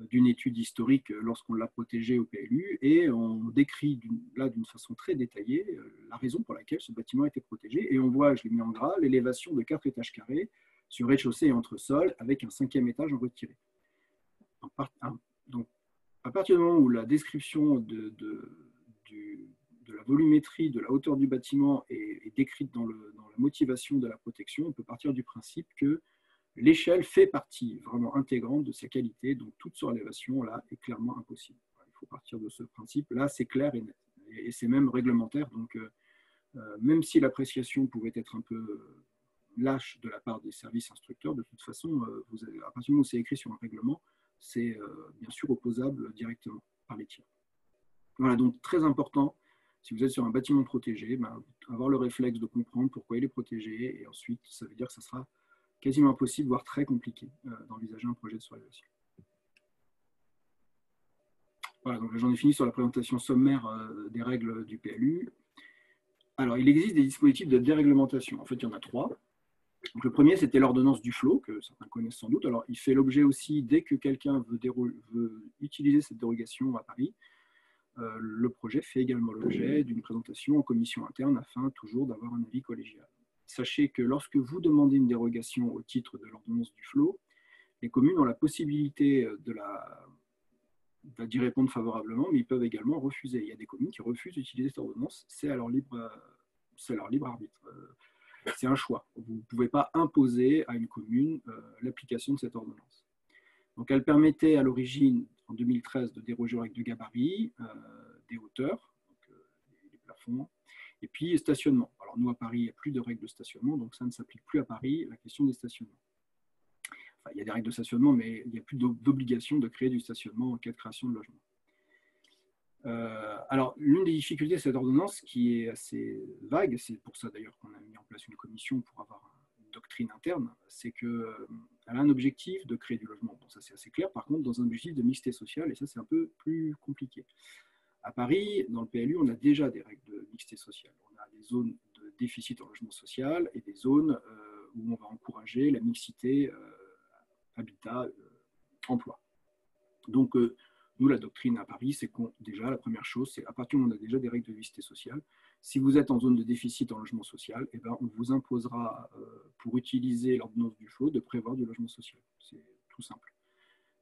d'une étude historique lorsqu'on l'a protégé au PLU et on décrit d'une façon très détaillée la raison pour laquelle ce bâtiment a été protégé. Et on voit, je l'ai mis en gras, l'élévation de 4 étages carrés sur rez-de-chaussée et entresol avec un 5e étage en retiré. Donc, à partir du moment où la description de la volumétrie, de la hauteur du bâtiment est décrite dans la motivation de la protection, on peut partir du principe que l'échelle fait partie vraiment intégrante de sa qualité, donc toute surélévation là est clairement impossible. Il faut partir de ce principe. Là, c'est clair et net. Et c'est même réglementaire. Donc, même si l'appréciation pouvait être un peu lâche de la part des services instructeurs, de toute façon, à partir du moment où c'est écrit sur un règlement, c'est bien sûr opposable directement par les tiers. Voilà, donc très important, si vous êtes sur un bâtiment protégé, avoir le réflexe de comprendre pourquoi il est protégé, et ensuite, ça veut dire que ça sera quasiment impossible, voire très compliqué d'envisager un projet de surélévation. Voilà, donc j'en ai fini sur la présentation sommaire des règles du PLU. Alors, il existe des dispositifs de déréglementation. En fait, il y en a 3. Donc, le premier, c'était l'ordonnance Duflot, que certains connaissent sans doute. Alors, il fait l'objet aussi, dès que quelqu'un veut utiliser cette dérogation à Paris, le projet fait également l'objet d'une présentation en commission interne afin toujours d'avoir un avis collégial. Sachez que lorsque vous demandez une dérogation au titre de l'ordonnance Duflot, les communes ont la possibilité d'y répondre favorablement, mais ils peuvent également refuser. Il y a des communes qui refusent d'utiliser cette ordonnance, c'est leur libre arbitre. C'est un choix. Vous ne pouvez pas imposer à une commune l'application de cette ordonnance. Donc, elle permettait à l'origine, en 2013, de déroger aux règles de gabarit, des hauteurs, donc, les plafonds, et puis stationnement. Alors, nous, à Paris, il n'y a plus de règles de stationnement, donc ça ne s'applique plus à Paris, la question des stationnements. Enfin, il y a des règles de stationnement, mais il n'y a plus d'obligation de créer du stationnement en cas de création de logement. Alors, l'une des difficultés de cette ordonnance, qui est assez vague, c'est pour ça d'ailleurs qu'on a mis en place une commission pour avoir une doctrine interne, c'est qu'elle a un objectif de créer du logement. Bon, ça c'est assez clair, par contre, dans un objectif de mixité sociale, et ça c'est un peu plus compliqué. À Paris, dans le PLU, on a déjà des règles de mixité sociale. On a des zones de déficit en logement social et des zones où on va encourager la mixité habitat, emploi. Donc, nous, la doctrine à Paris, c'est qu'on, déjà, la première chose, c'est à partir du moment où on a déjà des règles de mixité sociale, si vous êtes en zone de déficit en logement social, eh ben, on vous imposera, pour utiliser l'ordonnance du flot, de prévoir du logement social. C'est tout simple.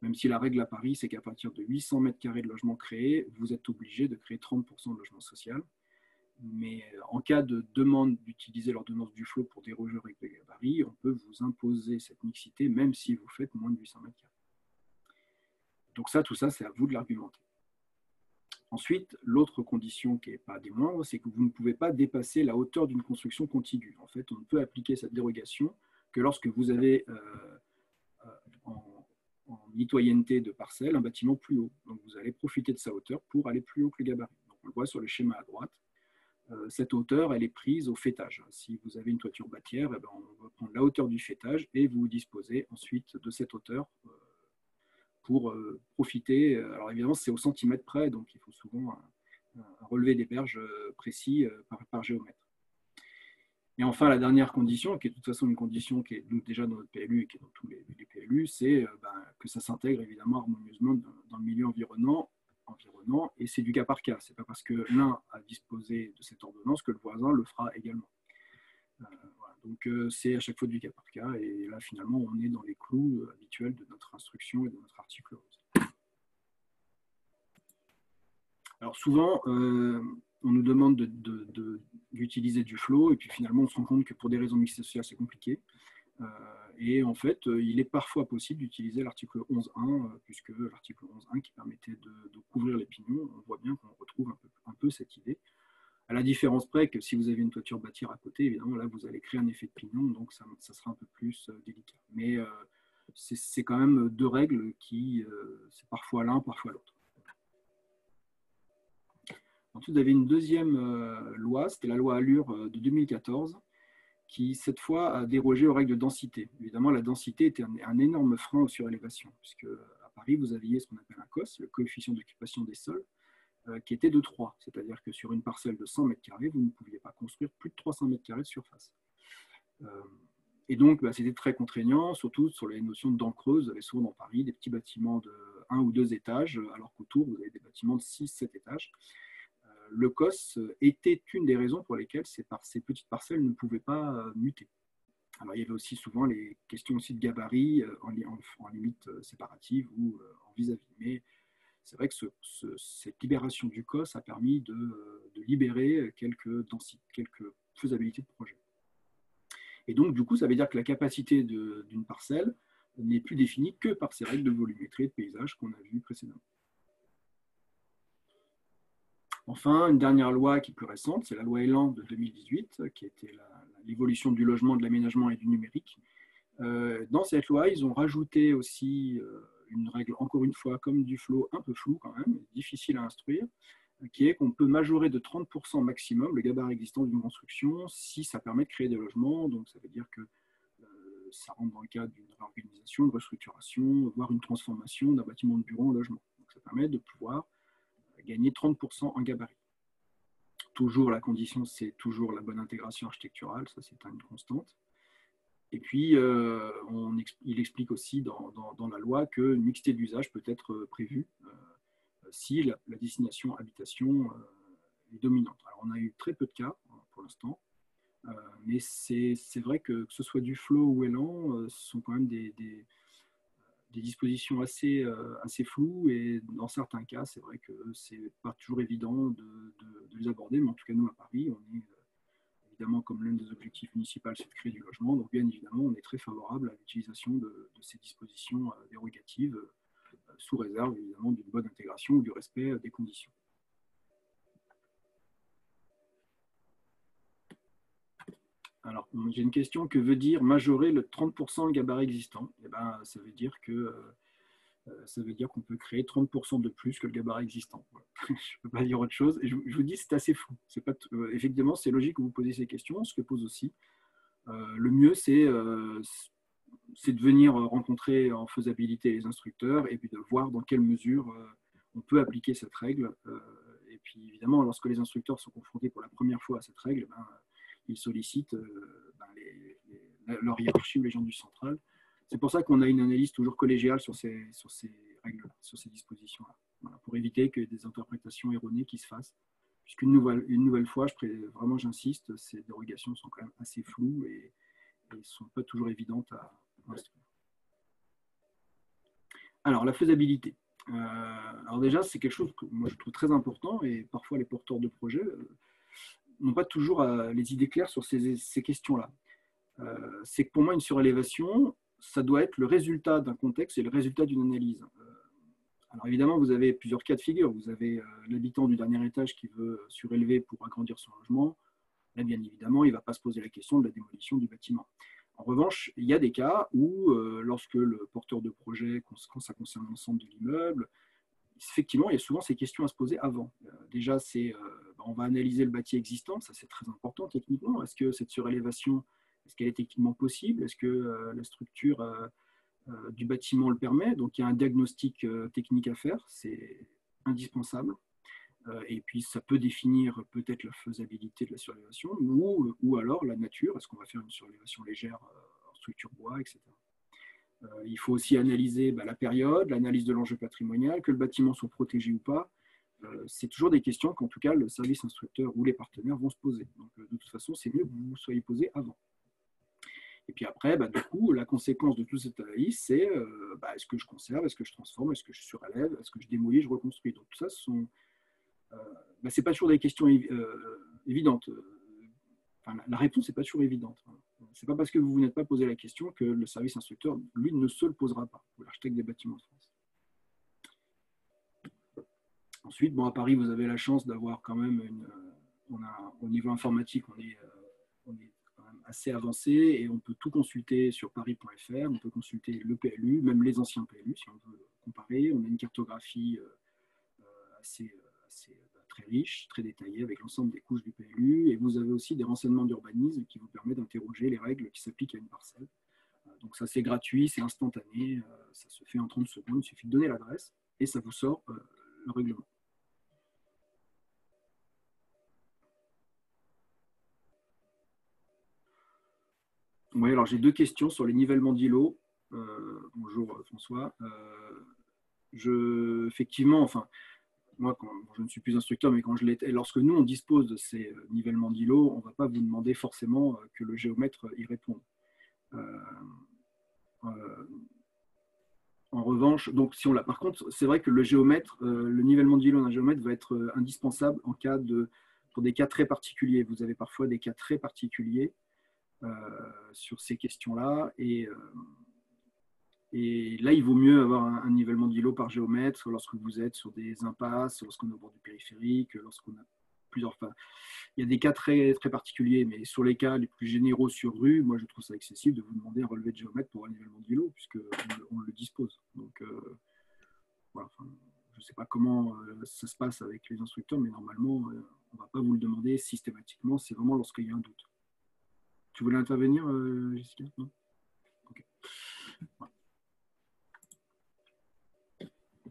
Même si la règle à Paris, c'est qu'à partir de 800 mètres carrés de logement créé, vous êtes obligé de créer 30% de logement social. Mais en cas de demande d'utiliser l'ordonnance du flot pour déroger aux règles de gabarit, on peut vous imposer cette mixité, même si vous faites moins de 800 mètres carrés. Donc ça, tout ça, c'est à vous de l'argumenter. Ensuite, l'autre condition qui n'est pas des moindres, c'est que vous ne pouvez pas dépasser la hauteur d'une construction contiguë. En fait, on ne peut appliquer cette dérogation que lorsque vous avez en mitoyenneté de parcelles un bâtiment plus haut. Donc vous allez profiter de sa hauteur pour aller plus haut que le gabarit. Donc on le voit sur le schéma à droite. Cette hauteur, elle est prise au faîtage. Si vous avez une toiture bâtière, eh ben, on va prendre la hauteur du faîtage et vous disposez ensuite de cette hauteur pour profiter. Alors évidemment, c'est au centimètre près, donc il faut souvent un relevé des berges précis par géomètre. Et enfin, la dernière condition, qui est de toute façon une condition qui est déjà dans notre PLU et qui est dans tous les PLU, c'est que ça s'intègre évidemment harmonieusement dans le milieu environnant, et c'est du cas par cas. Ce n'est pas parce que l'un a disposé de cette ordonnance que le voisin le fera également. Voilà. Donc c'est à chaque fois du cas par cas, et là finalement on est dans les clous habituels de notre instruction et de notre article 11. Alors souvent, on nous demande d'utiliser du flow, et puis finalement on se rend compte que pour des raisons mixtes sociales c'est compliqué. Et en fait, il est parfois possible d'utiliser l'article 11.1, puisque l'article 11.1 qui permettait de couvrir les pignons, on voit bien qu'on retrouve un peu cette idée. À la différence près que si vous avez une toiture bâtière à côté, évidemment, là, vous allez créer un effet de pignon, donc ça sera un peu plus délicat. Mais c'est quand même deux règles qui, c'est parfois l'un, parfois l'autre. Ensuite, vous avez une deuxième loi, c'était la loi Allure de 2014, qui, cette fois, a dérogé aux règles de densité. Évidemment, la densité était un énorme frein aux surélévations, puisque à Paris, vous aviez ce qu'on appelle un COS, le coefficient d'occupation des sols, qui était de 3, c'est-à-dire que sur une parcelle de 100 mètres carrés, vous ne pouviez pas construire plus de 300 mètres carrés de surface. Et donc, c'était très contraignant, surtout sur les notions de dents creuses. Vous avez souvent dans Paris des petits bâtiments de 1 ou 2 étages, alors qu'autour, vous avez des bâtiments de 6-7 étages. Le COS était une des raisons pour lesquelles ces petites parcelles ne pouvaient pas muter. Alors, il y avait aussi souvent les questions aussi de gabarit en limite séparative ou en vis-à-vis. Mais c'est vrai que cette libération du COS a permis de libérer quelques faisabilités de projet. Et donc, du coup, ça veut dire que la capacité d'une parcelle n'est plus définie que par ces règles de volumétrie et de paysage qu'on a vues précédemment. Enfin, une dernière loi qui est plus récente, c'est la loi Elan de 2018, qui était l'évolution du logement, de l'aménagement et du numérique. Dans cette loi, ils ont rajouté aussi une règle, encore une fois, comme du flow, un peu floue quand même, difficile à instruire, qui est qu'on peut majorer de 30% maximum le gabarit existant d'une construction si ça permet de créer des logements. Donc ça veut dire que ça rentre dans le cadre d'une réorganisation, de restructuration, voire une transformation d'un bâtiment de bureau en logement. Donc ça permet de pouvoir gagner 30% en gabarit. Toujours la condition, c'est toujours la bonne intégration architecturale, ça c'est une constante. Et puis, il explique aussi dans la loi qu'une mixité d'usage peut être prévue si la destination habitation est dominante. Alors, on a eu très peu de cas pour l'instant, mais c'est vrai que ce soit du flow ou élan, ce sont quand même des dispositions assez floues, et dans certains cas, c'est vrai que c'est pas toujours évident de les aborder, mais en tout cas, nous, à Paris, on est évidemment, comme l'un des objectifs municipaux, c'est de créer du logement, donc bien évidemment, on est très favorable à l'utilisation de ces dispositions dérogatives, sous réserve, évidemment, d'une bonne intégration ou du respect des conditions. Alors, j'ai une question, que veut dire majorer le 30% gabarit existant? Eh ben, ça veut dire que Ça veut dire qu'on peut créer 30% de plus que le gabarit existant. Voilà. Je ne peux pas dire autre chose. Et je vous dis, c'est assez flou. Effectivement, c'est logique que vous posiez ces questions, on se les pose aussi. Le mieux, c'est de venir rencontrer en faisabilité les instructeurs et puis de voir dans quelle mesure on peut appliquer cette règle. Et puis évidemment, lorsque les instructeurs sont confrontés pour la première fois à cette règle, ils sollicitent leur hiérarchie ou les gens du central. C'est pour ça qu'on a une analyse toujours collégiale sur ces règles, sur ces dispositions-là, voilà, pour éviter que des interprétations erronées qui se fassent. Puisqu'une nouvelle fois, vraiment j'insiste, ces dérogations sont quand même assez floues et ne sont pas toujours évidentes à instruire. Alors, la faisabilité. Alors déjà, c'est quelque chose que moi je trouve très important et parfois les porteurs de projets n'ont pas toujours les idées claires sur ces questions-là. C'est que pour moi, une surélévation, ça doit être le résultat d'un contexte et le résultat d'une analyse. Alors évidemment, vous avez plusieurs cas de figure. Vous avez l'habitant du dernier étage qui veut surélever pour agrandir son logement. Là, bien évidemment, il ne va pas se poser la question de la démolition du bâtiment. En revanche, il y a des cas où, lorsque le porteur de projet, quand ça concerne l'ensemble de l'immeuble, effectivement, il y a souvent ces questions à se poser avant. Déjà, on va analyser le bâti existant, ça c'est très important techniquement. Est-ce que cette surélévation, est-ce qu'elle est techniquement possible? Est-ce que la structure du bâtiment le permet? Donc il y a un diagnostic technique à faire, c'est indispensable. Et puis ça peut définir peut-être la faisabilité de la surélévation ou alors la nature, est-ce qu'on va faire une surélévation légère en structure bois, etc. Il faut aussi analyser la période, l'analyse de l'enjeu patrimonial, que le bâtiment soit protégé ou pas. C'est toujours des questions qu'en tout cas le service instructeur ou les partenaires vont se poser. Donc de toute façon, c'est mieux que vous vous soyez posé avant. Et puis après, du coup, la conséquence de toute cette analyse, c'est est-ce que je conserve, est-ce que je transforme, est-ce que je surélève, est-ce que je démolis, je reconstruis. Donc tout ça, ce n'est pas toujours des questions évidentes. La réponse n'est pas toujours évidente. Ce n'est pas parce que vous n'êtes pas posé la question que le service instructeur, lui, ne se le posera pas, ou l'architecte des bâtiments de France. Ensuite, à Paris, vous avez la chance d'avoir quand même au niveau informatique, on est quand même assez avancé et on peut tout consulter sur paris.fr, on peut consulter le PLU, même les anciens PLU si on veut comparer. On a une cartographie assez très riche, très détaillée avec l'ensemble des couches du PLU et vous avez aussi des renseignements d'urbanisme qui vous permettent d'interroger les règles qui s'appliquent à une parcelle. Donc ça c'est gratuit, c'est instantané, ça se fait en 30 secondes, il suffit de donner l'adresse et ça vous sort le règlement. Oui, alors j'ai deux questions sur les nivellements d'îlots. Bonjour François. Effectivement, moi, je ne suis plus instructeur, mais quand je l'étais, lorsque nous, on dispose de ces nivellements d'îlots, on ne va pas vous demander forcément que le géomètre y réponde. En revanche, donc si on l'a, par contre, c'est vrai que le géomètre, le nivellement d'îlot d'un géomètre va être indispensable pour des cas très particuliers. Vous avez parfois des cas très particuliers sur ces questions-là, et là, il vaut mieux avoir un nivellement d'îlot par géomètre lorsque vous êtes sur des impasses, lorsqu'on est au bord du périphérique, lorsqu'on a plusieurs. Il y a des cas très, très particuliers, mais sur les cas les plus généraux sur rue, moi je trouve ça excessif de vous demander un relevé de géomètre pour un nivellement d'îlot, puisqu'on le dispose. Donc, voilà, je ne sais pas comment ça se passe avec les instructeurs, mais normalement, on ne va pas vous le demander systématiquement, c'est vraiment lorsqu'il y a un doute. Tu voulais intervenir, Jessica? Non? Okay. Voilà.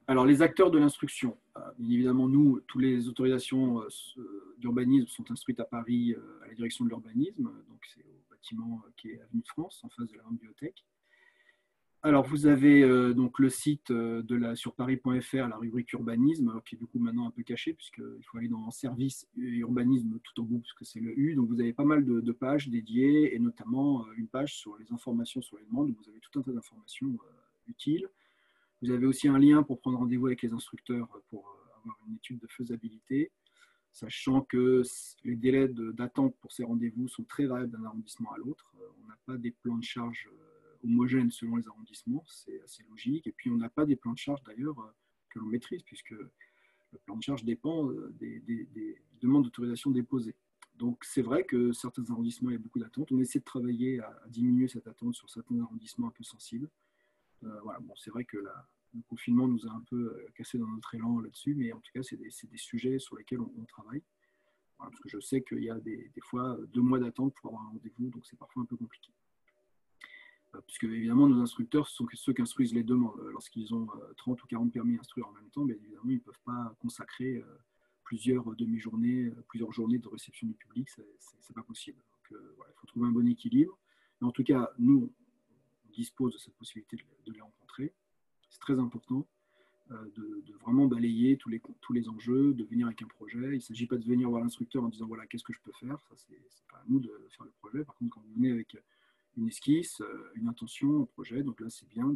Alors, les acteurs de l'instruction. Bien évidemment, nous, toutes les autorisations d'urbanisme sont instruites à Paris à la direction de l'urbanisme. Donc, c'est au bâtiment qui est Avenue de France, en face de la grande bibliothèque. Alors, vous avez donc le site sur paris.fr, la rubrique urbanisme, qui est du coup maintenant un peu caché, puisqu'il faut aller dans service urbanisme tout en bout, parce que c'est le U. Donc, vous avez pas mal de pages dédiées, et notamment une page sur les informations sur les demandes, où vous avez tout un tas d'informations utiles. Vous avez aussi un lien pour prendre rendez-vous avec les instructeurs pour avoir une étude de faisabilité, sachant que les délais d'attente pour ces rendez-vous sont très variables d'un arrondissement à l'autre. On n'a pas des plans de charge homogènes selon les arrondissements, c'est assez logique. Et puis on n'a pas des plans de charge d'ailleurs que l'on maîtrise, puisque le plan de charge dépend des demandes d'autorisation déposées. Donc c'est vrai que certains arrondissements, il y a beaucoup d'attentes. On essaie de travailler à diminuer cette attente sur certains arrondissements un peu sensibles. Voilà, bon, c'est vrai que le confinement nous a un peu cassé dans notre élan là-dessus, mais en tout cas, c'est des sujets sur lesquels on travaille. Voilà, parce que je sais qu'il y a des fois 2 mois d'attente pour avoir un rendez-vous, donc c'est parfois un peu compliqué. Puisque évidemment, nos instructeurs sont ceux qui instruisent les demandes. Lorsqu'ils ont 30 ou 40 permis à instruire en même temps, bien évidemment, ils ne peuvent pas consacrer plusieurs demi-journées, plusieurs journées de réception du public, c'est pas possible. Donc, voilà, il faut trouver un bon équilibre. Mais en tout cas, nous, on dispose de cette possibilité de les rencontrer. C'est très important de vraiment balayer tous les enjeux, de venir avec un projet. Il ne s'agit pas de venir voir l'instructeur en disant voilà, qu'est-ce que je peux faire. Ça, c'est pas à nous de faire le projet. Par contre, quand vous venez avec une esquisse, une intention, un projet, donc là, c'est bien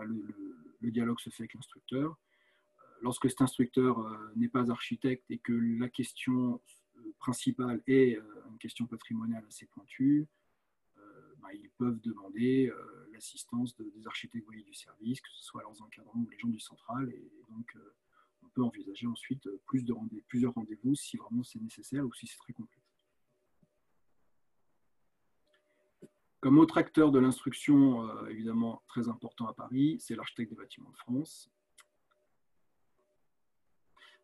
le dialogue se fait avec l'instructeur. Lorsque cet instructeur n'est pas architecte et que la question principale est une question patrimoniale assez pointue, ils peuvent demander l'assistance des architectes voyers du service, que ce soit leurs encadrants ou les gens du central. Et donc, on peut envisager ensuite plusieurs rendez-vous si vraiment c'est nécessaire ou si c'est très complexe. Comme autre acteur de l'instruction, évidemment très important à Paris, c'est l'architecte des bâtiments de France.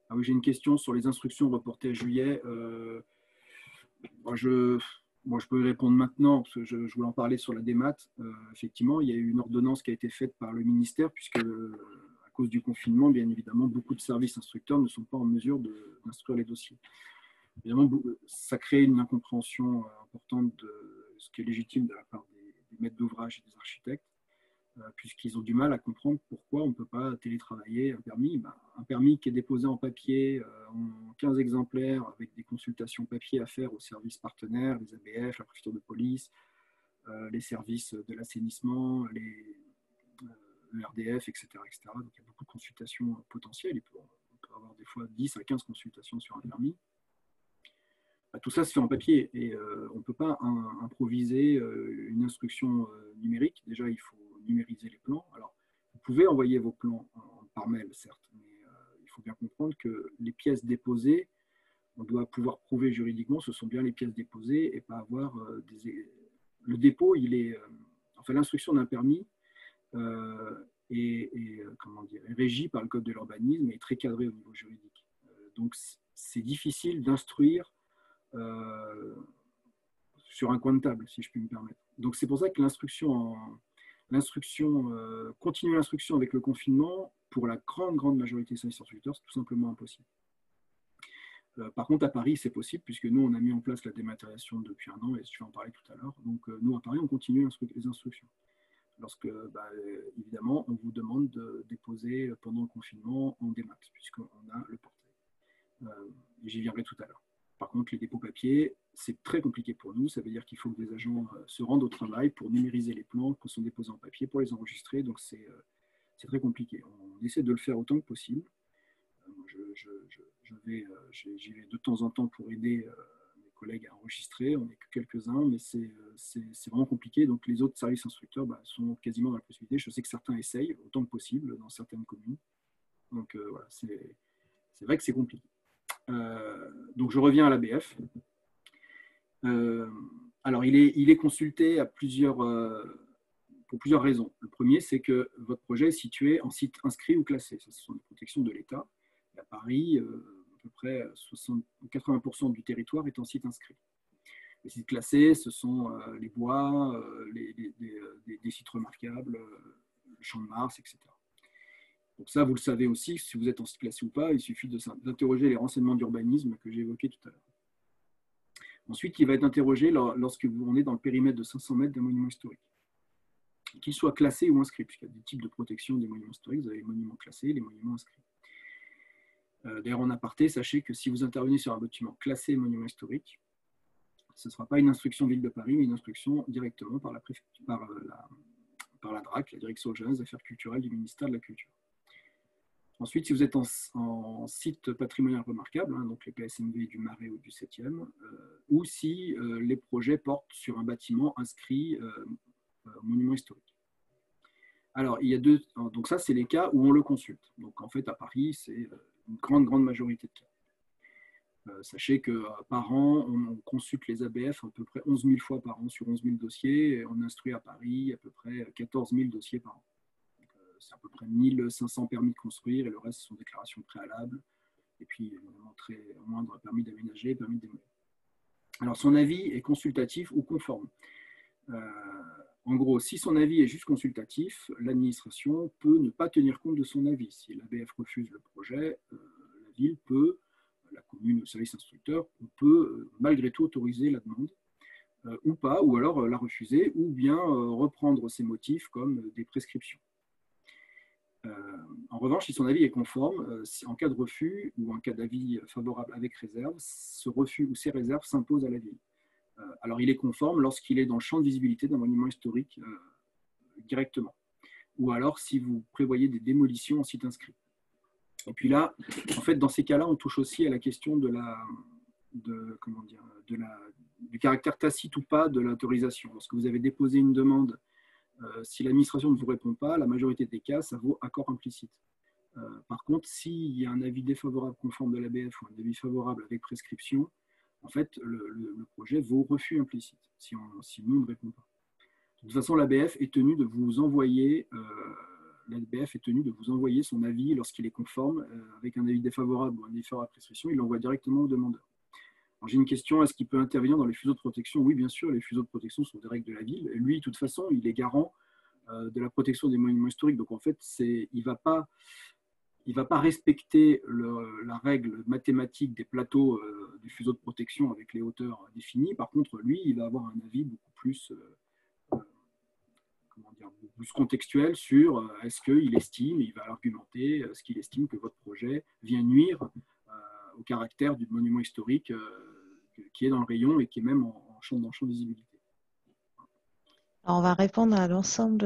Ah oui, j'ai une question sur les instructions reportées à juillet. Je peux y répondre maintenant, parce que je voulais en parler sur la démat. Effectivement, il y a eu une ordonnance qui a été faite par le ministère, puisque à cause du confinement, bien évidemment, beaucoup de services instructeurs ne sont pas en mesure d'instruire les dossiers. Évidemment, ça crée une incompréhension importante de ce qui est légitime de la part des maîtres d'ouvrage et des architectes, puisqu'ils ont du mal à comprendre pourquoi on ne peut pas télétravailler un permis. Un permis qui est déposé en papier, en 15 exemplaires, avec des consultations papier à faire aux services partenaires, les ABF, la préfecture de police, les services de l'assainissement, le RDF, etc., etc. Donc il y a beaucoup de consultations potentielles. On peut avoir des fois 10 à 15 consultations sur un permis. Tout ça se fait en papier et on ne peut pas improviser une instruction numérique. Déjà, il faut numériser les plans. Alors, vous pouvez envoyer vos plans par mail, certes, mais il faut bien comprendre que les pièces déposées, on doit pouvoir prouver juridiquement ce sont bien les pièces déposées et pas avoir le dépôt, enfin, l'instruction d'un permis est régie par le code de l'urbanisme et est très cadré au niveau juridique. Donc, c'est difficile d'instruire sur un coin de table, si je puis me permettre. Donc c'est pour ça que continuer l'instruction avec le confinement, pour la grande majorité des services instructeurs, c'est tout simplement impossible. Par contre, à Paris, c'est possible, puisque nous, on a mis en place la dématérialisation depuis 1 an, et je vais en parler tout à l'heure. Donc nous, à Paris, on continue les instructions. Lorsque, évidemment, on vous demande de déposer pendant le confinement en démat, puisqu'on a le portail. J'y viendrai tout à l'heure. Par contre, les dépôts papier, c'est très compliqué pour nous. Ça veut dire qu'il faut que des agents se rendent au travail pour numériser les plans qui sont déposés en papier, pour les enregistrer. Donc, c'est très compliqué. On essaie de le faire autant que possible. J'y vais de temps en temps pour aider mes collègues à enregistrer. On n'est que quelques-uns, mais c'est vraiment compliqué. Donc, les autres services instructeurs sont quasiment dans la possibilité. Je sais que certains essayent autant que possible dans certaines communes. Donc, voilà, c'est vrai que c'est compliqué. Donc je reviens à l'ABF. Alors il est consulté pour plusieurs raisons. Le premier, c'est que votre projet est situé en site inscrit ou classé. Ça, ce sont des protections de l'État. À Paris, à peu près 80% du territoire est en site inscrit. Les sites classés, ce sont les bois, des sites remarquables, le champ de Mars, etc. Donc ça, vous le savez aussi, si vous êtes en site classé ou pas, il suffit d'interroger les renseignements d'urbanisme que j'ai évoqués tout à l'heure. Ensuite, il va être interrogé lorsque on est dans le périmètre de 500 mètres d'un monument historique, qu'il soit classé ou inscrit, puisqu'il y a des types de protection des monuments historiques. Vous avez les monuments classés, les monuments inscrits. D'ailleurs, en aparté, sachez que si vous intervenez sur un bâtiment classé monument historique, ce ne sera pas une instruction Ville de Paris, mais une instruction directement par la DRAC, la Direction générale des affaires culturelles du ministère de la Culture. Ensuite, si vous êtes en site patrimonial remarquable, donc les PSMV du Marais ou du 7e, ou si les projets portent sur un bâtiment inscrit monument historique. Alors, il y a donc ça, c'est les cas où on le consulte. Donc, en fait, à Paris, c'est une grande majorité de cas. Sachez que par an, on consulte les ABF à peu près 11 000 fois par an sur 11 000 dossiers, et on instruit à Paris à peu près 14 000 dossiers par an. c'est à peu près 1500 permis de construire et le reste sont déclarations préalables. Et puis, évidemment, très moindre permis d'aménager, permis de démolir. Alors, son avis est consultatif ou conforme. En gros, si son avis est juste consultatif, l'administration peut ne pas tenir compte de son avis. Si l'ABF refuse le projet, la ville peut, la commune, le service instructeur, on peut malgré tout autoriser la demande ou pas, ou alors la refuser, ou bien reprendre ses motifs comme des prescriptions. En revanche, si son avis est conforme, en cas de refus ou en cas d'avis favorable avec réserve, ce refus ou ces réserves s'imposent à la ville. Alors, il est conforme lorsqu'il est dans le champ de visibilité d'un monument historique directement, ou alors si vous prévoyez des démolitions en site inscrit. Et puis là, en fait, dans ces cas-là, on touche aussi à la question du caractère tacite ou pas de l'autorisation. Lorsque vous avez déposé une demande, si l'administration ne vous répond pas, la majorité des cas, ça vaut accord implicite. Par contre, s'il y a un avis défavorable conforme de l'ABF ou un avis favorable avec prescription, en fait, le projet vaut refus implicite si nous ne répond pas. De toute façon, l'ABF est tenu de vous envoyer son avis lorsqu'il est conforme avec un avis défavorable ou un avis favorable à prescription, il l'envoie directement au demandeur. J'ai une question, est-ce qu'il peut intervenir dans les fuseaux de protection? Oui, bien sûr, les fuseaux de protection sont des règles de la ville. Et lui, de toute façon, il est garant de la protection des monuments historiques. Donc, en fait, il ne va pas respecter la règle mathématique des plateaux du fuseau de protection avec les hauteurs définies. Par contre, lui, il va avoir un avis beaucoup plus contextuel sur est-ce qu'il estime, il va argumenter, est-ce qu'il estime que votre projet vient nuire au caractère du monument historique qui est dans le rayon et qui est même dans le champ de visibilité. Alors, on va répondre à l'ensemble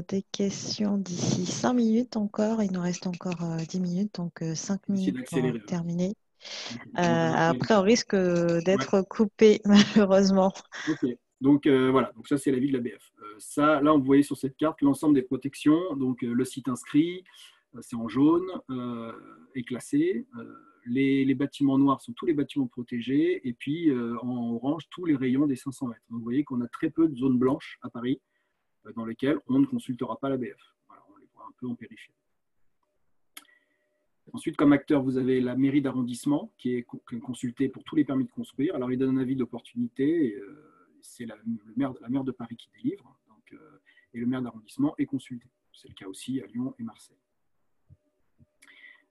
des questions d'ici 5 minutes encore. Il nous reste encore 10 minutes, donc 5 minutes pour terminer. Après, on risque d'être coupé, malheureusement. Ok, donc voilà, donc ça c'est l'avis de l'ABF. Là, vous voyez sur cette carte l'ensemble des protections. Donc le site inscrit, c'est en jaune, est classé. Les bâtiments noirs sont tous les bâtiments protégés, et puis en orange, tous les rayons des 500 mètres. Donc vous voyez qu'on a très peu de zones blanches à Paris dans lesquelles on ne consultera pas l'ABF. Voilà, on les voit un peu en périphérie. Ensuite, comme acteur, vous avez la mairie d'arrondissement qui est consultée pour tous les permis de construire. Alors, il donne un avis d'opportunité. C'est la maire de Paris qui délivre. Donc, et le maire d'arrondissement est consulté. C'est le cas aussi à Lyon et Marseille.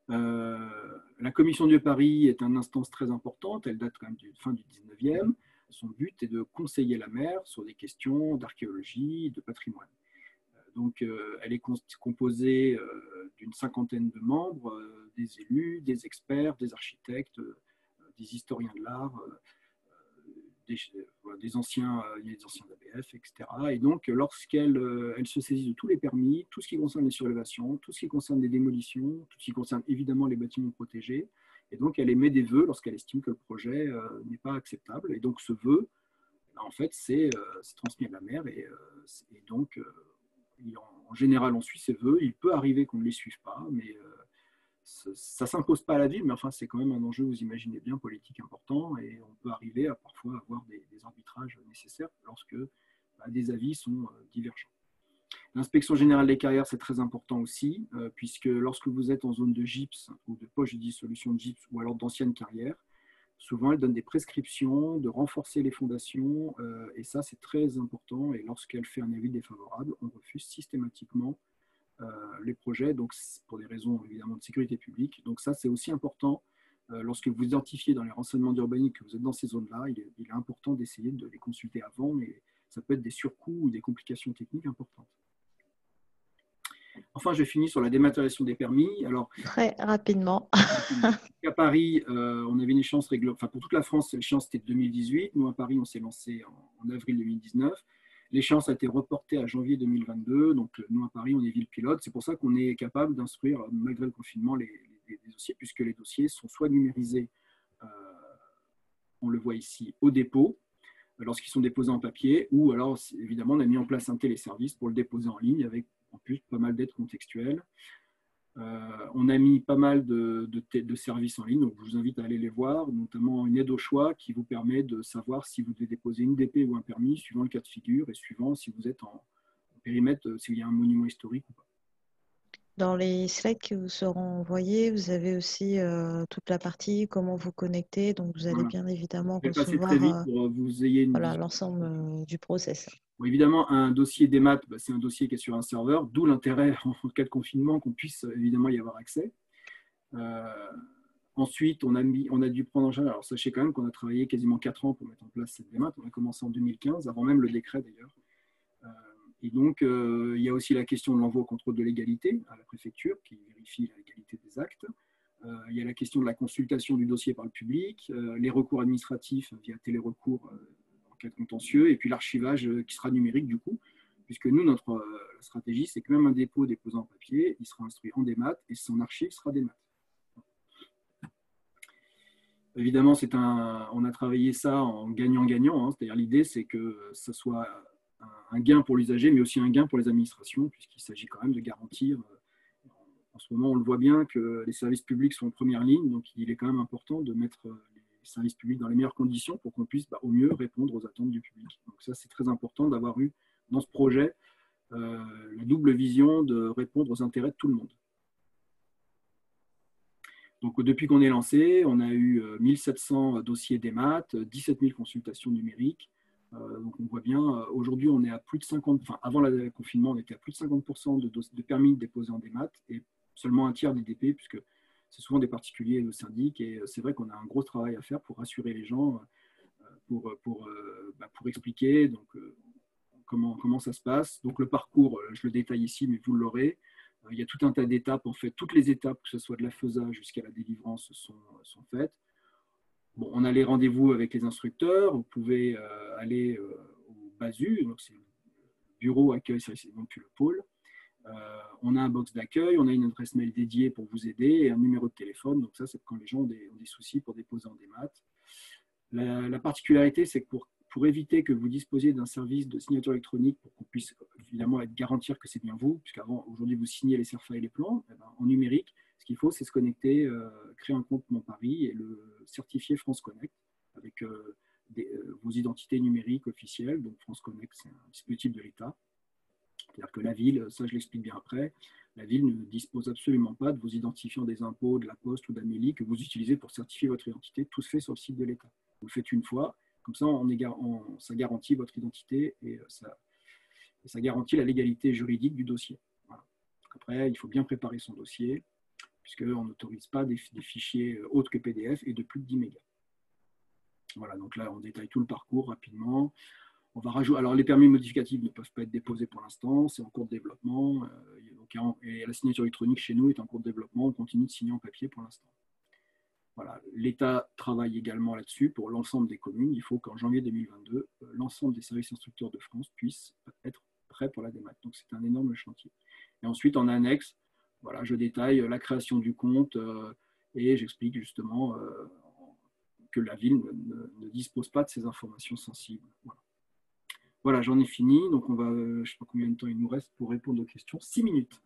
La commission de Paris est une instance très importante. Elle date quand même du fin du 19e. Son but est de conseiller la maire sur des questions d'archéologie, de patrimoine. Donc, elle est composée d'une cinquantaine de membres, des élus, des experts, des architectes, des historiens de l'art, des anciens, il y a des anciens d'ABF, etc. Et donc, lorsqu'elle se saisit de tous les permis, tout ce qui concerne les surélévations, tout ce qui concerne les démolitions, tout ce qui concerne évidemment les bâtiments protégés, et donc elle émet des vœux lorsqu'elle estime que le projet n'est pas acceptable. Et donc, ce vœu, en fait, c'est transmis à la maire, et donc en général, on suit ses vœux. Il peut arriver qu'on ne les suive pas, mais ça ne s'impose pas à la ville, mais enfin, c'est quand même un enjeu, vous imaginez bien, politique important, et on peut arriver à parfois avoir des arbitrages nécessaires lorsque des avis sont divergents. L'inspection générale des carrières, c'est très important aussi, puisque lorsque vous êtes en zone de gypse ou de poche de dissolution de gypse ou alors d'anciennes carrières, souvent, elle donne des prescriptions de renforcer les fondations, et ça, c'est très important. Et lorsqu'elle fait un avis défavorable, on refuse systématiquement les projets, donc pour des raisons évidemment de sécurité publique. Donc ça, c'est aussi important. Lorsque vous identifiez dans les renseignements d'urbanisme que vous êtes dans ces zones-là, il est important d'essayer de les consulter avant, mais ça peut être des surcoûts ou des complications techniques importantes. Enfin, je finis sur la dématérialisation des permis. Alors, très rapidement. À Paris, on avait une échéance réglementaire. Enfin, pour toute la France, l'échéance était 2018. Nous, à Paris, on s'est lancé en avril 2019. L'échéance a été reportée à janvier 2022. Donc, nous, à Paris, on est ville pilote. C'est pour ça qu'on est capable d'instruire, malgré le confinement, les dossiers, puisque les dossiers sont soit numérisés, on le voit ici, au dépôt, lorsqu'ils sont déposés en papier, ou alors, évidemment, on a mis en place un téléservice pour le déposer en ligne avec en plus pas mal d'aides contextuelles. On a mis pas mal de services en ligne, donc je vous invite à aller les voir, notamment une aide au choix qui vous permet de savoir si vous devez déposer une DP ou un permis, suivant le cas de figure et suivant si vous êtes en périmètre, s'il y a un monument historique ou pas. Dans les slides qui vous seront envoyés, vous avez aussi toute la partie comment vous connecter. Donc, vous allez Voilà. bien évidemment Je vais passer très recevoir vite pour que vous ayez une voilà, vision. l'ensemble du process. Bon, évidemment, un dossier des maths, bah, c'est un dossier qui est sur un serveur, d'où l'intérêt en cas de confinement qu'on puisse évidemment y avoir accès. Euh, Ensuite, on a dû prendre en charge. Alors, sachez quand même qu'on a travaillé quasiment 4 ans pour mettre en place cette démat. On a commencé en 2015, avant même le décret d'ailleurs. Euh, et donc, il y a aussi la question de l'envoi au contrôle de légalité à la préfecture, qui vérifie la légalité des actes. Il y a la question de la consultation du dossier par le public, les recours administratifs via télérecours en cas de contentieux, et puis l'archivage qui sera numérique du coup, puisque nous, notre stratégie, c'est que même un dépôt déposé en papier, il sera instruit en démat et son archive sera démat. Évidemment, on a travaillé ça en gagnant-gagnant, hein, c'est-à-dire l'idée, c'est que ce soit un gain pour l'usager, mais aussi un gain pour les administrations, puisqu'il s'agit quand même de garantir. En ce moment, on le voit bien que les services publics sont en première ligne, donc il est quand même important de mettre les services publics dans les meilleures conditions pour qu'on puisse au mieux répondre aux attentes du public. Donc ça, c'est très important d'avoir eu dans ce projet la double vision de répondre aux intérêts de tout le monde. Donc, depuis qu'on est lancé, on a eu 1700 dossiers des maths, 17 000 consultations numériques. Donc, on voit bien, aujourd'hui, on est à plus de 50, enfin, avant le confinement, on était à plus de 50% de permis déposés en démat et seulement un tiers d'IDP, puisque c'est souvent des particuliers et le syndic. Et c'est vrai qu'on a un gros travail à faire pour rassurer les gens, pour expliquer donc, comment ça se passe. Donc, le parcours, je le détaille ici, mais vous l'aurez. Il y a tout un tas d'étapes. En fait, toutes les étapes, que ce soit de la faisage jusqu'à la délivrance, sont faites. Bon, on a les rendez-vous avec les instructeurs. Vous pouvez aller au BASU, donc c'est le bureau accueil, c'est donc le pôle. On a un box d'accueil, on a une adresse mail dédiée pour vous aider et un numéro de téléphone. Donc ça, c'est quand les gens ont des soucis pour déposer en démat. La particularité, c'est que pour éviter que vous disposiez d'un service de signature électronique pour qu'on puisse évidemment garantir que c'est bien vous, puisqu'avant, aujourd'hui, vous signez les CERFA et les plans, et ben, en numérique, ce qu'il faut, c'est se connecter, créer un compte Mon Paris et le certifier France Connect avec vos identités numériques officielles. Donc France Connect, c'est un dispositif de l'État. C'est-à-dire que la ville, ça je l'explique bien après, la ville ne dispose absolument pas de vos identifiants des impôts, de la Poste ou d'Amélie que vous utilisez pour certifier votre identité. Tout se fait sur le site de l'État. Vous le faites une fois, comme ça ça garantit votre identité et ça garantit la légalité juridique du dossier. Voilà. Après, il faut bien préparer son dossier, puisqu'on n'autorise pas des fichiers autres que PDF et de plus de 10 mégas. Voilà, donc là, on détaille tout le parcours rapidement. On va rajouter, alors les permis modificatifs ne peuvent pas être déposés pour l'instant, c'est en cours de développement. Et la signature électronique chez nous est en cours de développement, on continue de signer en papier pour l'instant. Voilà. L'État travaille également là-dessus pour l'ensemble des communes. Il faut qu'en janvier 2022, l'ensemble des services instructeurs de France puissent être prêts pour la démat. Donc c'est un énorme chantier. Et ensuite, en annexe, voilà, je détaille la création du compte et j'explique justement que la ville ne dispose pas de ces informations sensibles. Voilà. Voilà, j'en ai fini. Donc, on va, je ne sais pas combien de temps il nous reste pour répondre aux questions. 6 minutes.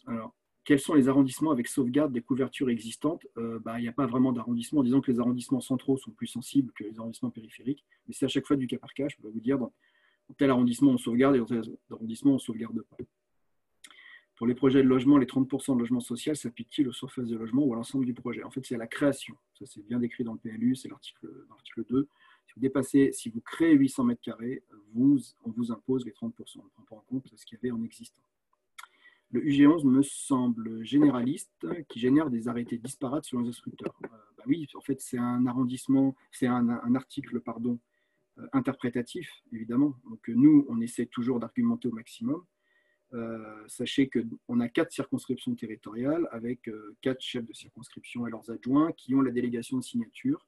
Alors, quels sont les arrondissements avec sauvegarde des couvertures existantes? Il n'y a pas vraiment d'arrondissement. Disons que les arrondissements centraux sont plus sensibles que les arrondissements périphériques. Mais c'est à chaque fois du cas par cas. Je peux vous dire, dans tel arrondissement, on sauvegarde et dans tel arrondissement, on ne sauvegarde pas. Pour les projets de logement, les 30% de logement social s'appliquent-ils aux surfaces de logement ou à l'ensemble du projet? En fait, c'est à la création. Ça, c'est bien décrit dans le PLU, c'est l'article 2. Si vous créez 800 mètres carrés, on vous impose les 30%. On ne prend pas en compte ce qu'il y avait en existant. Le UG11 me semble généraliste, qui génère des arrêtés disparates selon les instructeurs. Oui, en fait, c'est un arrondissement, c'est un article, interprétatif, évidemment. Donc nous, on essaie toujours d'argumenter au maximum. Sachez qu'on a 4 circonscriptions territoriales avec 4 chefs de circonscription et leurs adjoints qui ont la délégation de signature.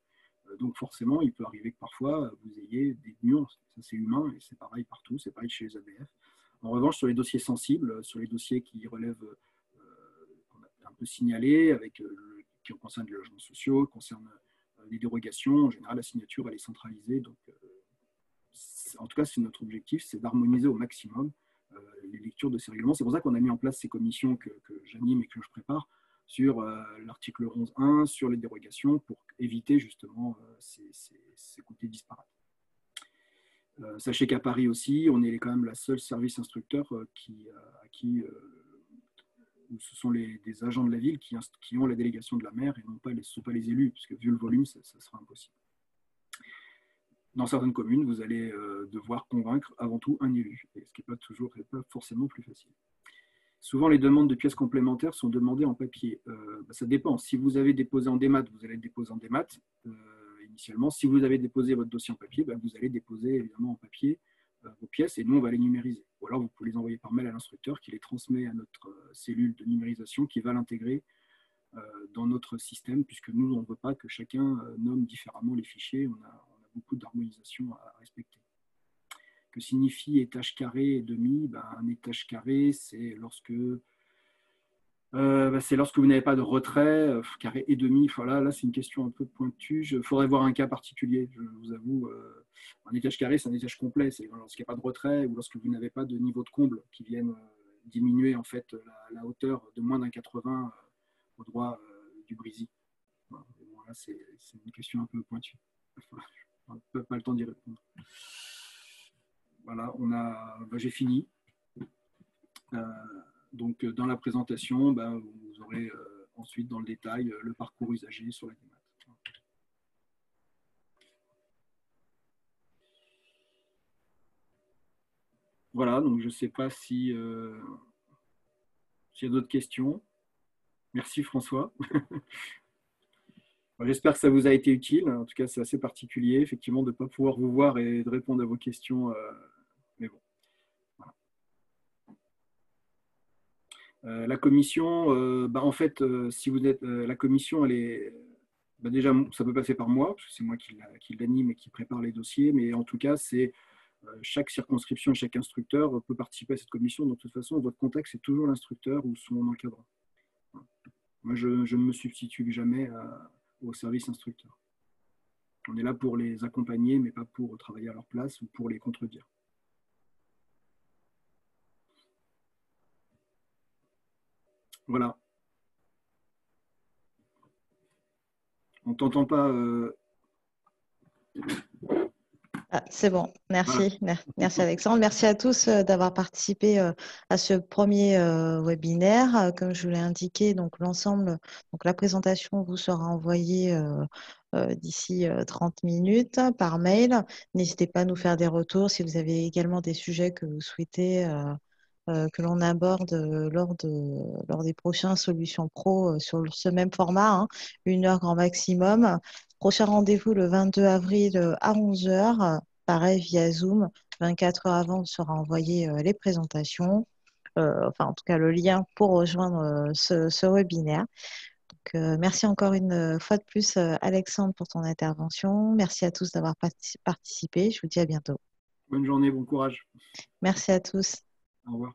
Donc forcément, il peut arriver que parfois vous ayez des nuances. Ça, c'est humain et c'est pareil partout, c'est pareil chez les ABF. En revanche, sur les dossiers sensibles, sur les dossiers qui relèvent, qu'on a un peu signalés, qui concernent les logements sociaux, concernent les dérogations, en général, la signature, elle est centralisée. Donc, en tout cas, c'est notre objectif, c'est d'harmoniser au maximum les lectures de ces règlements. C'est pour ça qu'on a mis en place ces commissions que j'anime et que je prépare sur l'article 11.1, sur les dérogations, pour éviter justement ces côtés disparates. Sachez qu'à Paris aussi, on est quand même la seule service instructeur à qui où ce sont des agents de la ville qui ont la délégation de la maire et non pas ce ne sont pas les élus, puisque vu le volume, ça sera impossible. Dans certaines communes, vous allez devoir convaincre avant tout un élu, ce qui n'est pas forcément plus facile. Souvent, les demandes de pièces complémentaires sont demandées en papier. Ça dépend. Si vous avez déposé en démat, vous allez le déposer en démat initialement. Si vous avez déposé votre dossier en papier, vous allez déposer évidemment en papier vos pièces et nous, on va les numériser. Ou alors, vous pouvez les envoyer par mail à l'instructeur qui les transmet à notre cellule de numérisation qui va l'intégrer dans notre système, puisque nous, on ne veut pas que chacun nomme différemment les fichiers. On a beaucoup d'harmonisation à respecter. Que signifie étage carré et demi? Un étage carré, c'est lorsque vous n'avez pas de retrait, carré et demi. Voilà, là, c'est une question un peu pointue. Il faudrait voir un cas particulier, je vous avoue. Un étage carré, c'est un étage complet. C'est lorsqu'il n'y a pas de retrait ou lorsque vous n'avez pas de niveau de comble qui viennent diminuer en fait la hauteur de moins d'un 80 au droit du brisé. Voilà. Bon, là, c'est une question un peu pointue. Je n'ai pas le temps d'y répondre. Voilà, j'ai fini. Donc, dans la présentation, vous aurez ensuite dans le détail le parcours usagé sur la démat. Voilà, donc je ne sais pas s'il y a d'autres questions. Merci François. J'espère que ça vous a été utile. En tout cas, c'est assez particulier, effectivement, de ne pas pouvoir vous voir et de répondre à vos questions. Mais bon. Voilà. La commission, en fait, si vous êtes la commission, elle est déjà, ça peut passer par moi, parce que c'est moi qui l'anime et qui prépare les dossiers, mais en tout cas, c'est chaque circonscription et chaque instructeur peut participer à cette commission. Donc, de toute façon, votre contact, c'est toujours l'instructeur ou son encadrant. Voilà. Moi, je ne me substitue jamais au service instructeur. On est là pour les accompagner, mais pas pour travailler à leur place ou pour les contredire. Voilà. On ne t'entend pas. C'est bon, merci. Voilà. Merci Alexandre. Merci à tous d'avoir participé à ce premier webinaire. Comme je vous l'ai indiqué, donc l'ensemble, donc la présentation vous sera envoyée d'ici 30 minutes par mail. N'hésitez pas à nous faire des retours si vous avez également des sujets que vous souhaitez que l'on aborde lors des prochains Solutions Pro sur ce même format, 1 heure grand maximum. Prochain rendez-vous le 22 avril à 11 h, pareil via Zoom. 24 heures avant, on sera envoyé les présentations, en tout cas le lien pour rejoindre ce webinaire. Donc, merci encore une fois de plus, Alexandre, pour ton intervention. Merci à tous d'avoir participé. Je vous dis à bientôt. Bonne journée, bon courage. Merci à tous. Au revoir.